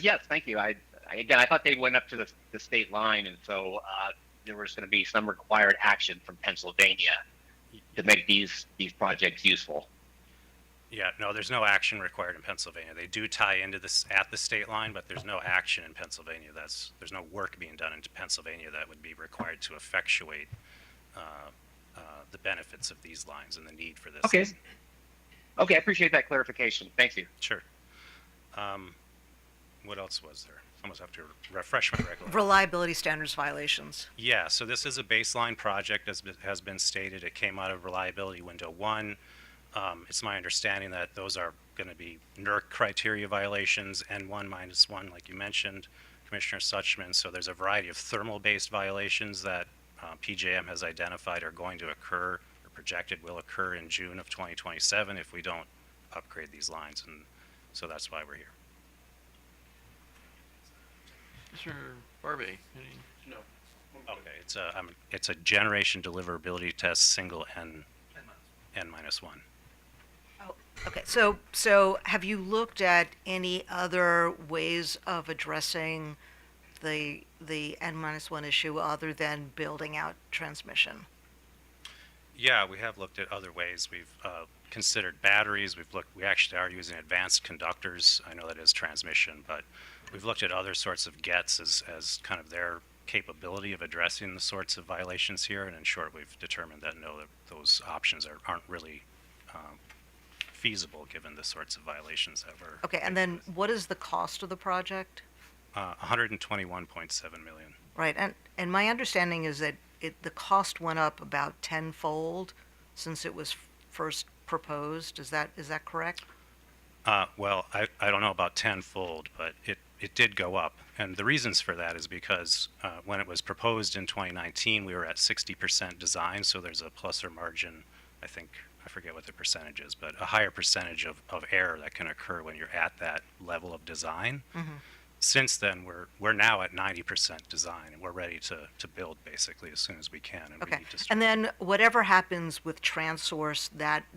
Yes, thank you. I thought they went up to the state line, and so there was going to be some required action from Pennsylvania to make these projects useful. Yeah, no, there's no action required in Pennsylvania. They do tie into this at the state line, but there's no action in Pennsylvania. There's no work being done in Pennsylvania that would be required to effectuate the benefits of these lines and the need for this. Okay. Okay, I appreciate that clarification. Thank you. Sure. What else was there? I almost have to refresh my recollection. Reliability standards violations. Yeah, so this is a baseline project, as has been stated. It came out of Reliability Window 1. It's my understanding that those are going to be NERC criteria violations, N1-1, like you mentioned, Commissioner Suchman. So there's a variety of thermal-based violations that PJM has identified are going to occur, or projected will occur in June of 2027 if we don't upgrade these lines. And so that's why we're here. Mr. Barbie. No. Okay, it's a generation deliverability test, single N-1. Oh, okay. So have you looked at any other ways of addressing the N-1 issue other than building out transmission? Yeah, we have looked at other ways. We've considered batteries. We actually are using advanced conductors. I know that is transmission, but we've looked at other sorts of GETs as kind of their capability of addressing the sorts of violations here, and in short, we've determined that no, that those options aren't really feasible given the sorts of violations that we're. Okay, and then what is the cost of the project? 121.7 million. Right, and my understanding is that the cost went up about tenfold since it was first proposed. Is that correct? Well, I don't know about tenfold, but it did go up. And the reasons for that is because when it was proposed in 2019, we were at 60% design, so there's a plus or margin, I think, I forget what the percentage is, but a higher percentage of error that can occur when you're at that level of design. Mm-hmm. Since then, we're now at 90% design, and we're ready to build basically as soon as we can. And we Okay, need to and then whatever happens with TransSource,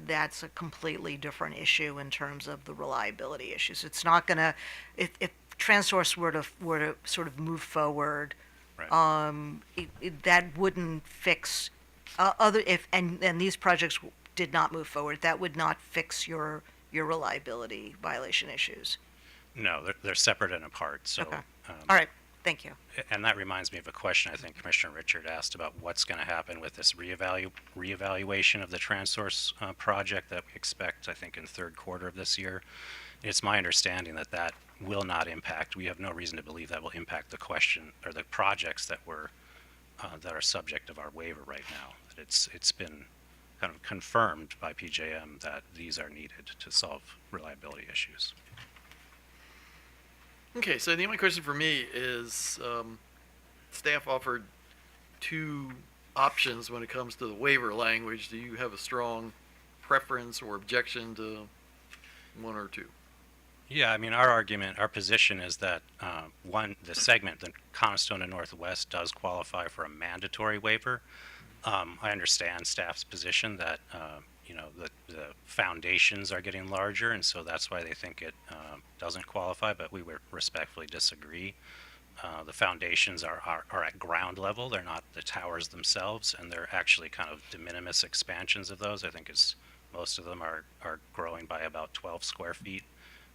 that's a completely different issue in terms of the reliability issues. It's not gonna, if TransSource were to sort of move forward, that wouldn't fix and these projects did not move forward, that would not fix your reliability violation issues. No, they're separate and apart. So, Okay. All right, thank you. And that reminds me of a question I think Commissioner Richard asked about what's going to happen with this reevaluation of the TransSource project that we expect, I think, in third quarter of this year. It's my understanding that will not impact. We have no reason to believe that will impact the question or the projects that are subject of our waiver right now. That it's been kind of confirmed by PJM that these are needed to solve reliability issues. Okay, so the only question for me is, staff offered two options when it comes to the waiver language. Do you have a strong preference or objection to one or two? Yeah, I mean, our position is that the segment, the Coniston and Northwest, does qualify for a mandatory waiver. I understand staff's position that the foundations are getting larger, and so that's why they think it doesn't qualify. But we would respectfully disagree. The foundations are at ground level; they're not the towers themselves, and they're actually kind of de minimis expansions of those. I think most of them are growing by about 12 square feet.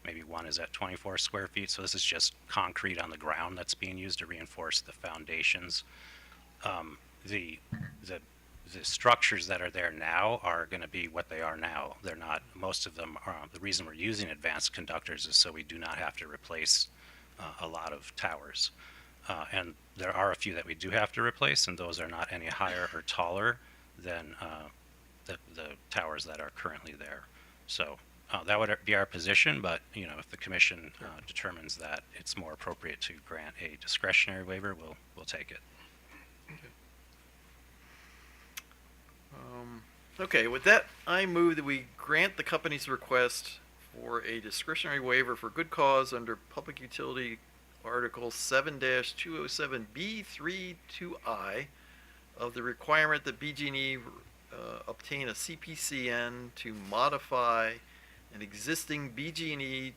Maybe one is at 24 square feet. So this is just concrete on the ground that's being used to reinforce the foundations. The structures that are there now are going to be what they are now. They're not, most of them are, the reason we're using advanced conductors is so we do not have to replace a lot of towers. And there are a few that we do have to replace, and those are not any higher or taller than the towers that are currently there. So that would be our position, but if the commission determines that it's more appropriate to grant a discretionary waiver, we'll take it. Okay, with that, I move that we grant the company's request for a discretionary waiver for good cause under Public Utility Article 7-207B32I of the requirement that BG&E obtain a CPCN to modify an existing BG&E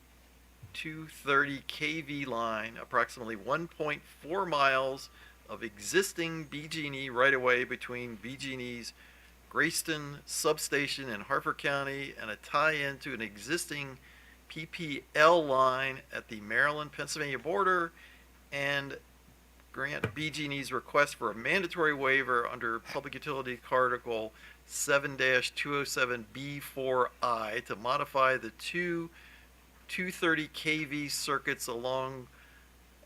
230 kV line, approximately 1.4 miles of existing BG&E right-of-way between BG&E's Grayston substation in Harford County and a tie-in to an existing PPL line at the Maryland-Pennsylvania border, and grant BG&E's request for a mandatory waiver under Public Utility Article 7-207B4I to modify the two 230 kV circuits along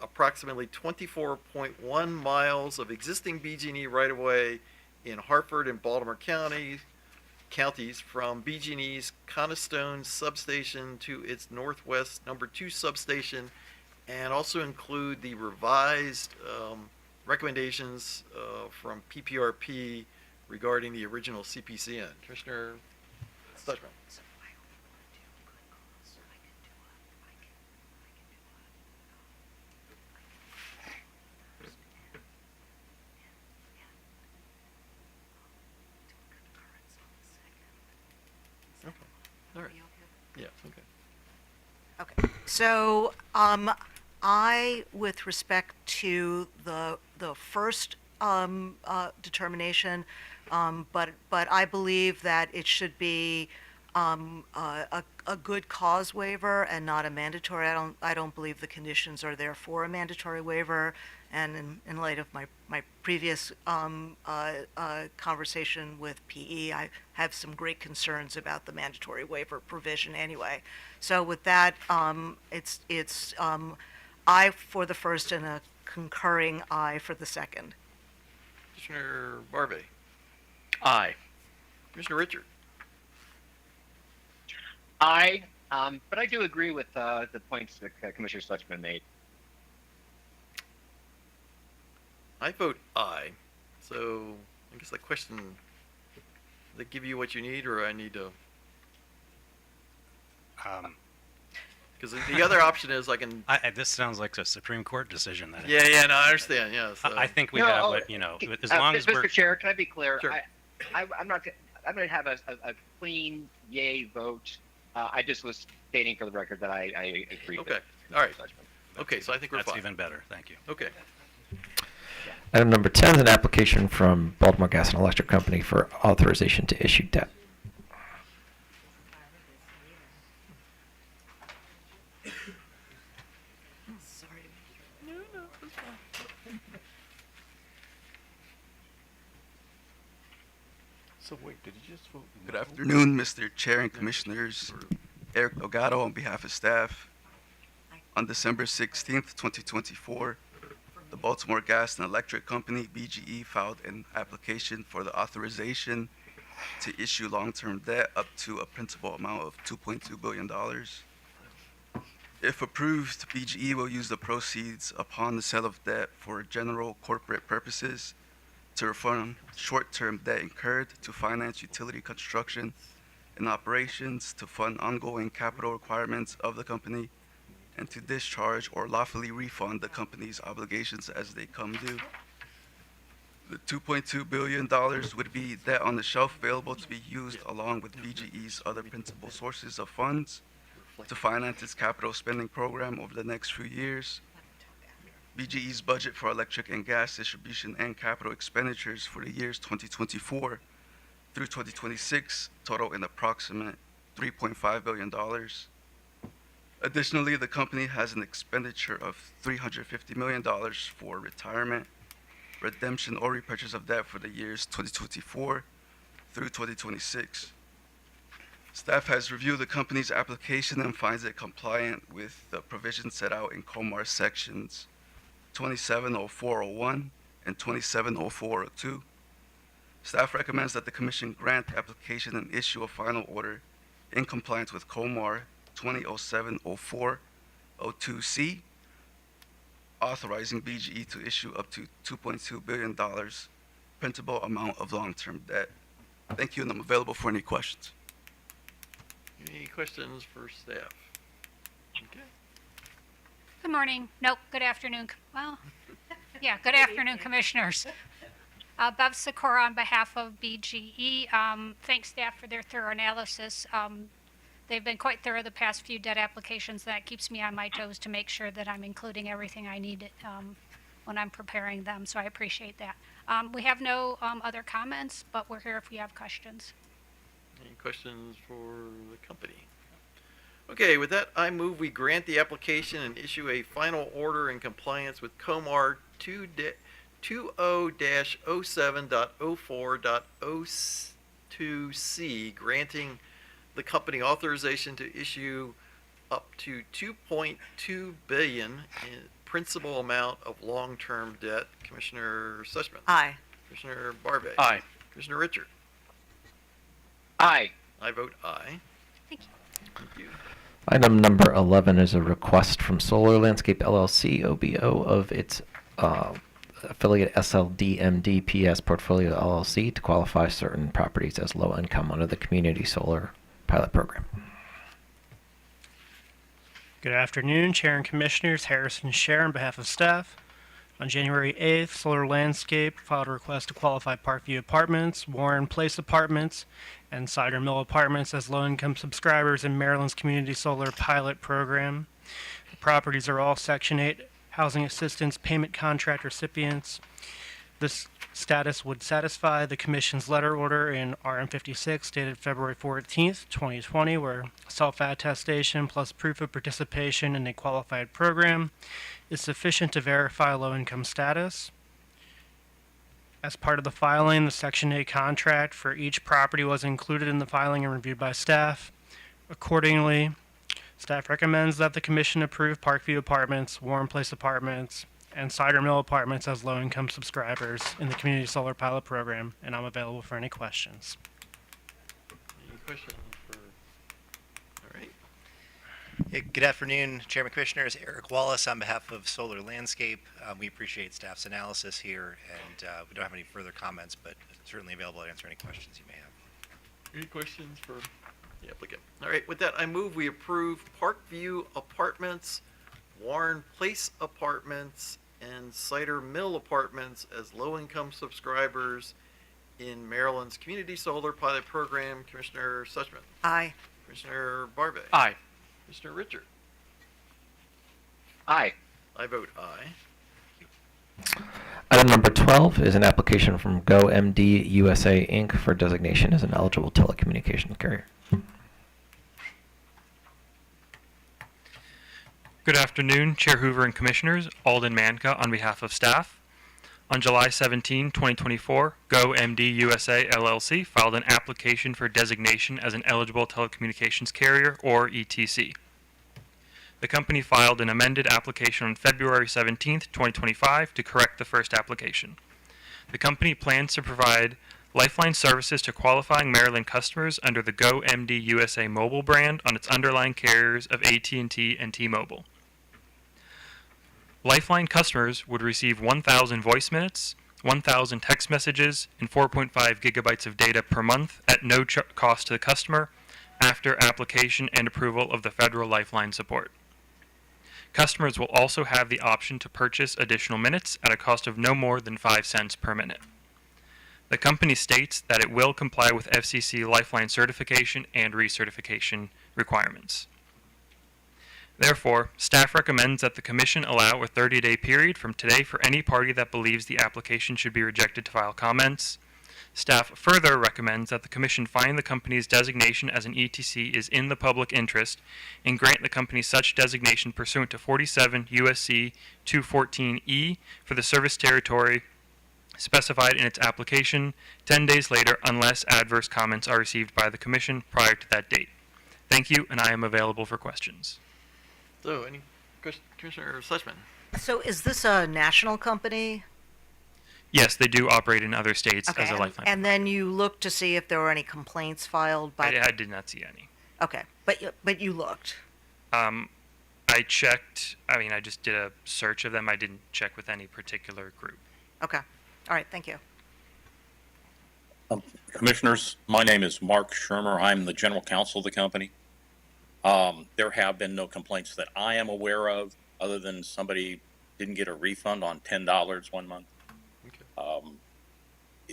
approximately 24.1 miles of existing BG&E right-of-way in Harford and Baltimore counties from BG&E's Coniston substation to its Northwest number 2 substation, and also include the revised recommendations from PPRP regarding the original CPCN. Commissioner Stuchman. All right. Yeah, okay. Okay, so, with respect to the first, determination, but I believe that it should be, a good cause waiver and not a mandatory. I don't believe the conditions are there for a mandatory waiver. And in light of my previous conversation with PE, I have some great concerns about the mandatory waiver provision anyway. So with that, it's aye for the first and a concurring aye for the second. Commissioner Barbe. Aye. Commissioner Richard. Aye, but I do agree with the points that Commissioner Suchman made. I vote aye. So I guess the question, does they give you what you need, or I need to? Because the other option is I can. This sounds like a Supreme Court decision. Then. Yeah, no, I understand. Yeah. So. I think we have what as long as we're. Mr. Chair, can I be clear? Sure. I'm not. I'm going to have a clean yay vote. I just was stating for the record that I agree. Okay. All right. Okay, so I think we're That's fine. even better. Thank you. Okay. Item number 10 is an application from Baltimore Gas and Electric Company for authorization to issue debt. So wait, did you just vote? Good afternoon, Mr. Chair and Commissioners. Eric Delgado on behalf of staff. On December 16th, 2024, the Baltimore Gas and Electric Company, BGE, filed an application for the authorization to issue long-term debt up to a principal amount of $2.2 billion. If approved, BGE will use the proceeds upon the sale of debt for general corporate purposes, to refund short-term debt incurred, to finance utility construction and operations, to fund ongoing capital requirements of the company, and to discharge or lawfully refund the company's obligations as they come due. The $2.2 billion would be debt on the shelf available to be used along with BGE's other principal sources of funds to finance its capital spending program over the next few years. BGE's budget for electric and gas distribution and capital expenditures for the years 2024 through 2026 total an approximate $3.5 billion. Additionally, the company has an expenditure of $350 million for retirement, redemption, or repurchase of debt for the years 2024 through 2026. Staff has reviewed the company's application and finds it compliant with the provisions set out in COMAR sections 270401 and 270402. Staff recommends that the Commission grant the application and issue a final order in compliance with COMAR 2007-04-02C, authorizing BGE to issue up to $2.2 billion principal amount of long-term debt. Thank you, and I'm available for any questions. Any questions for staff? Okay. Good morning. Nope, good afternoon. Well, yeah, good afternoon, Commissioners. Bev Sikora on behalf of BGE. Thanks, staff, for their thorough analysis. They've been quite thorough the past few debt applications. That keeps me on my toes to make sure that I'm including everything I need when I'm preparing them, so I appreciate that. We have no other comments, but we're here if we have questions. Any questions for the company? Okay, with that, I move we grant the application and issue a final order in compliance with COMAR 20.07.04.02C, granting the company authorization to issue up to $2.2 billion in principal amount of long-term debt. Commissioner Suchman. Aye. Commissioner Barbe. Aye. Commissioner Richard. Aye. I vote aye. Thank you. Thank you. Item number 11 is a request from Solar Landscape LLC, OBO, of its affiliate SLDMD PS Portfolio LLC to qualify certain properties as low income under the Community Solar Pilot Program. Good afternoon, Chair and Commissioners. Harrison Scher on behalf of staff. On January 8th, Solar Landscape filed a request to qualify Parkview Apartments, Warren Place Apartments, and Cider Mill Apartments as low-income subscribers in Maryland's Community Solar Pilot Program. The properties are all Section 8 Housing Assistance Payment Contract recipients. This Status would satisfy the Commission's letter order in RM 56 dated February 14th, 2020, where self-attestation plus proof of participation in a qualified program is sufficient to verify low-income status. As part of the filing, the Section 8 contract for each property was included in the filing and reviewed by staff. Accordingly, staff recommends that the Commission approve Parkview Apartments, Warren Place Apartments, and Cider Mill Apartments as low-income subscribers in the Community Solar Pilot Program, and I'm available for any questions. Any questions for, all right. Yeah, good afternoon, Chairman Commissioners. Eric Wallace on behalf of Solar Landscape. We appreciate staff's analysis here, and we don't have any further comments, but certainly available to answer any questions you may have. Any questions for the applicant? All right, with that, I move we approve Parkview Apartments, Warren Place Apartments, and Cider Mill Apartments as low-income subscribers in Maryland's Community Solar Pilot Program. Commissioner Suchman. Aye. Commissioner Barbe. Aye. Commissioner Richard. Aye. I vote aye. Item number 12 is an application from GoMD USA Inc. for designation as an eligible telecommunications carrier. Good afternoon, Chair Hoover and Commissioners. Alden Manka on behalf of staff. On July 17, 2024, GoMD USA LLC filed an application for designation as an eligible telecommunications carrier, or ETC. The company filed an amended application on February 17, 2025 to correct the first application. The company plans to provide Lifeline services to qualifying Maryland customers under the GoMD USA mobile brand on its underlying carriers of AT&T and T-Mobile. Lifeline customers would receive 1,000 voice minutes, 1,000 text messages, and 4.5 gigabytes of data per month at no cost to the customer after application and approval of the federal Lifeline support. Customers will also have the option to purchase additional minutes at a cost of no more than 5 cents per minute. The company states that it will comply with FCC Lifeline certification and recertification requirements. Therefore, staff recommends that the Commission allow a 30-day period from today for any party that believes the application should be rejected to file comments. Staff further recommends that the Commission find the company's designation as an ETC is in the public interest and grant the company such designation pursuant to 47 U.S.C. 214E for the service territory specified in its application 10 days later unless adverse comments are received by the Commission prior to that date. Thank you, and I am available for questions. So, any Commissioner Suchman? So is this a national company? Yes, they do operate in other states as a and, Lifeline. and then you looked to see if there were any complaints filed by. I did not see any. Okay, but you looked. I checked. I mean, I just did a search of them. I didn't check with any particular group. Okay, all right, thank you. Commissioners, my name is Mark Shermer. I'm the general counsel of the company. There have been no complaints that I am aware of, other than somebody didn't get a refund on $10 one month.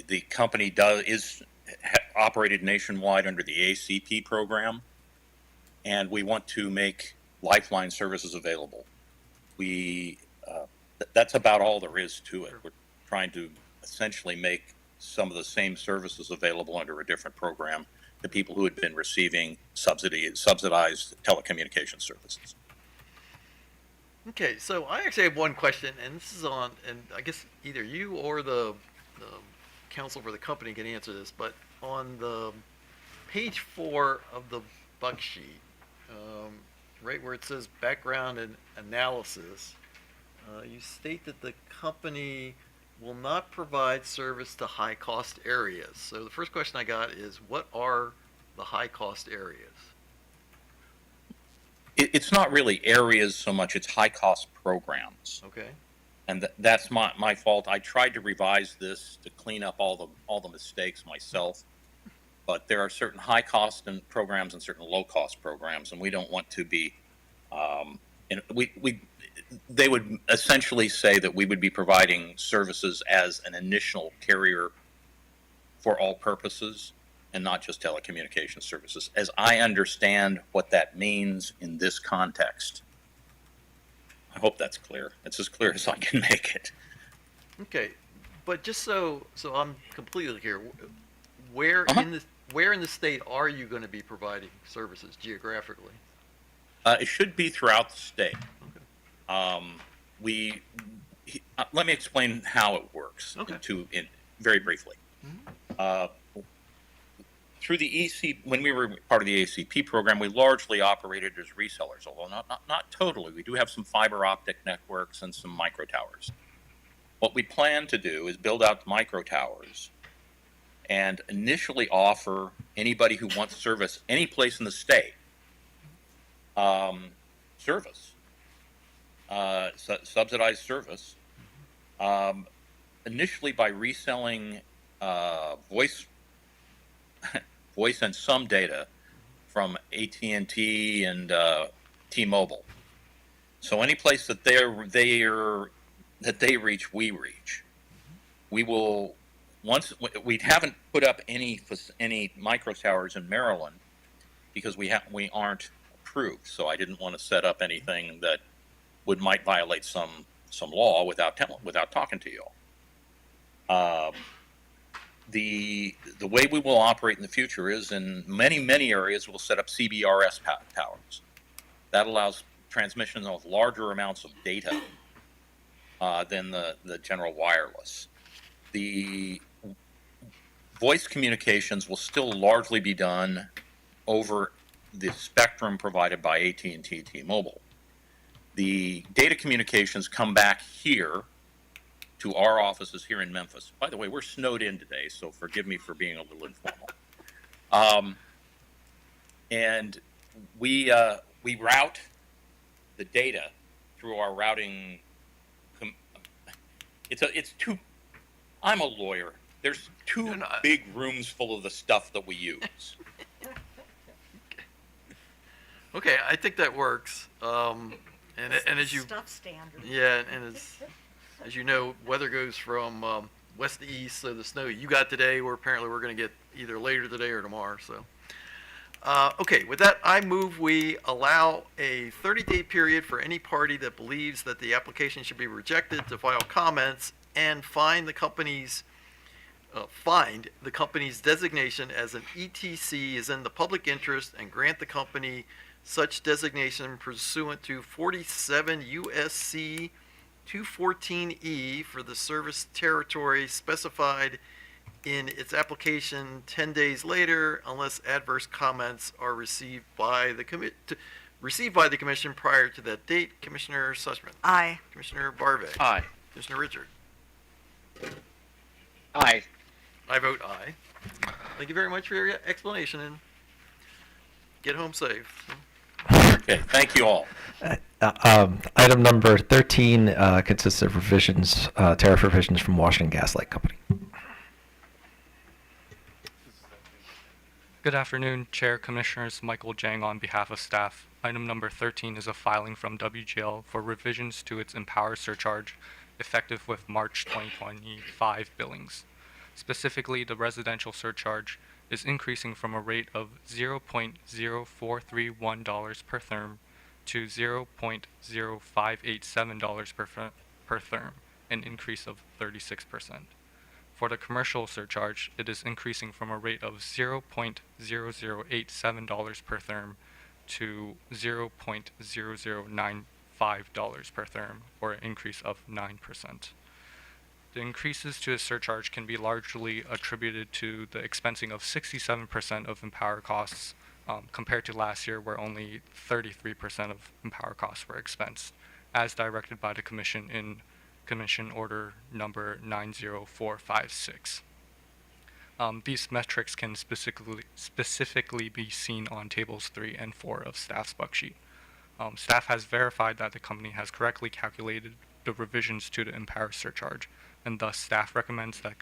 The company is operated nationwide under the ACP program, and we want to make Lifeline services available. That's about all there is to it. We're trying to essentially make some of the same services available under a different program to people who had been receiving subsidized telecommunications services. Okay, so I actually have one question, and this is on, and I guess either you or the counsel for the company can answer this, but on the page 4 of the bug sheet, right where it says background and analysis, you state that the company will not provide service to high-cost areas. So the first question I got is, what are the high-cost areas? It's not really areas so much, it's high-cost programs. Okay. And that's my fault. I tried to revise this to clean up all the mistakes myself. But there are certain high-cost programs and certain low-cost programs, and we don't want to be. They would essentially say that we would be providing services as an initial carrier for all purposes, and not just telecommunications services, as I understand what that means in this context. I hope that's clear. It's as clear as I can make it. Okay, But just so I'm completely clear, where in the state are you going to be providing services geographically? It should be throughout the state. Let me explain how it works very briefly. Through the EC, when we were part of the ACP program, we largely operated as resellers, although not totally. We do have some fiber optic networks and some micro towers. What we plan to do is build out micro towers and initially offer anybody who wants service any place in the state service, subsidized service, initially by reselling voice and some data from AT&T and T-Mobile. So any place that they reach, we reach. We will we haven't put up any micro towers in Maryland because we aren't approved. So I didn't want to set up anything that might violate some law without talking to you all. The way we will operate in the future is in many areas we'll set up CBRS towers. That allows transmission of larger amounts of data than the general wireless. The voice communications will still largely be done over the spectrum provided by AT&T T-Mobile. The data communications come back here to our offices here in Memphis. By the way, we're snowed in today, so forgive me for being a little informal. And we route the data through our routing. I'm a lawyer. There's two big rooms full of the stuff that we use. Okay, I think that works. And as you Stuff standard. Yeah, and as you know, weather goes from west to east. So the snow you got today, we're going to get either later today or tomorrow. So, okay, with that, I move we allow a 30-day period for any party that believes that the application should be rejected to file comments and find the company's designation as an ETC is in the public interest and grant the company such designation pursuant to 47 USC 214E for the service territory specified in its application 10 days later, unless adverse comments are received by the commission prior to that date. Commissioner Sussman. Aye. Commissioner Barve. Aye. Commissioner Richard. Aye. I vote aye. Thank you very much for your explanation and get home safe. Okay, thank you all. Item number 13 consists of revisions, tariff revisions from Washington Gas Light Company. Good afternoon, Chair, Commissioners. Michael Jang on behalf of staff. Item number 13 is a filing from WGL for revisions to its Empower surcharge effective with March 2025 billings. Specifically, the residential surcharge is increasing from a rate of $0.0431 per therm to $0.0587 per therm, an increase of 36%. For the commercial surcharge, it is increasing from a rate of $0.0087 per therm to $0.0095 per therm, or an increase of 9%. The increases to the surcharge can be largely attributed to the expensing of 67% of Empower costs compared to last year where only 33% of Empower costs were expensed, as directed by the Commission in Commission Order number 90456. These metrics can specifically be seen on tables 3 and 4 of staff's buck sheet. Staff has verified that the company has correctly calculated the revisions to the Empower surcharge, and thus staff recommends that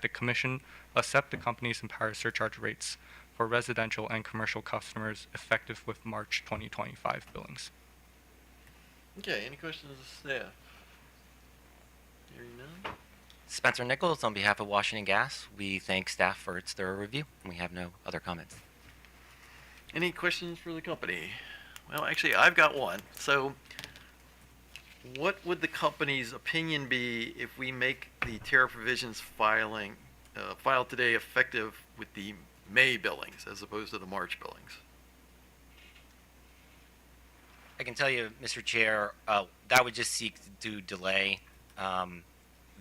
the Commission accept the company's Empower surcharge rates for residential and commercial customers effective with March 2025 billings. Okay, any questions of staff? Hearing none. Spencer Nichols on behalf of Washington Gas. We thank staff for its thorough review, and we have no other comments. Any questions for the company? Well, actually, I've got one. So, what would the company's opinion be if we make the tariff revisions filed today effective with the May billings as opposed to the March billings? I can tell you, Mr. Chair, that would just seek to delay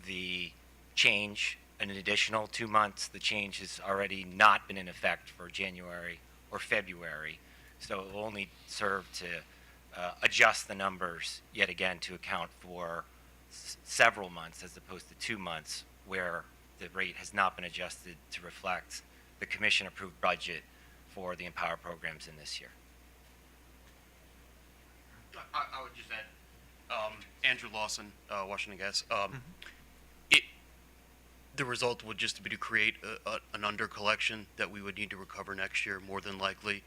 the change an additional 2 months. The change has already not been in effect for January or February, so it will only serve to adjust the numbers yet again to account for several months as opposed to 2 months where the rate has not been adjusted to reflect the commission-approved budget for the Empower programs in this year. I would just add, Andrew Lawson, Washington Gas. The result would just be to create an under collection that we would need to recover next year, more than likely.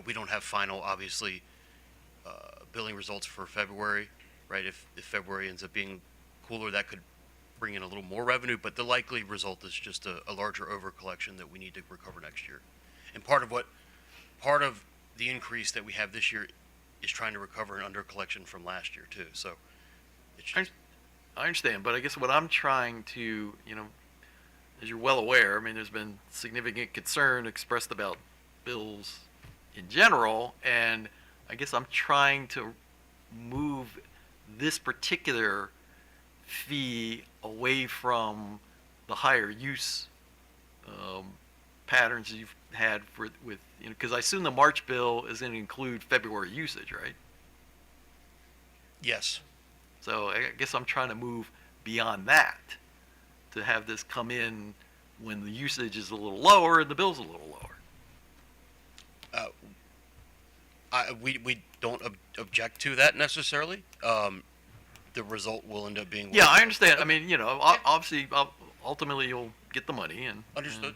We don't have final, obviously, billing results for February, right? If February ends up being cooler, that could bring in a little more revenue, but the likely result is just a larger over collection that we need to recover next year. And part of the increase that we have this year is trying to recover an under collection from last year too. So it's just, I understand, but I guess what I'm trying to, as you're well aware, there's been significant concern expressed about bills in general, and I guess I'm trying to move this particular fee away from the higher use patterns you've had because I assume the March bill is going to include February usage, right? yes. So I guess I'm trying to move beyond that to have this come in when the usage is a little lower and the bill's a little lower. We don't object to that necessarily. The result will end up being. Yeah, I understand. Obviously, ultimately you'll get the money and. Understood.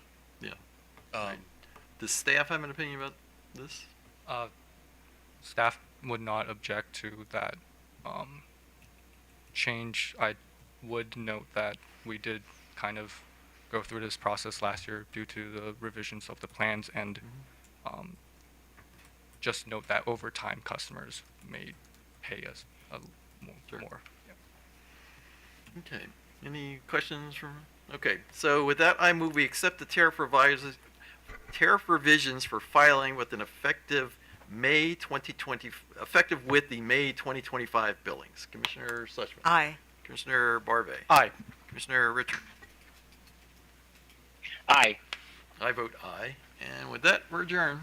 Does staff have an opinion about this? Staff would not object to that change. I would note that we did kind of go through this process last year due to the revisions of the plans, and just note that over time customers may pay us more. Yeah. Okay. Any questions from? Okay. So with that, I move we accept the tariff revisions for filing with an effective effective with the May 2025 billings. Commissioner Suchman. Aye. Commissioner Barve. Aye. Commissioner Richard. Aye. I vote aye. And with that, we're adjourned.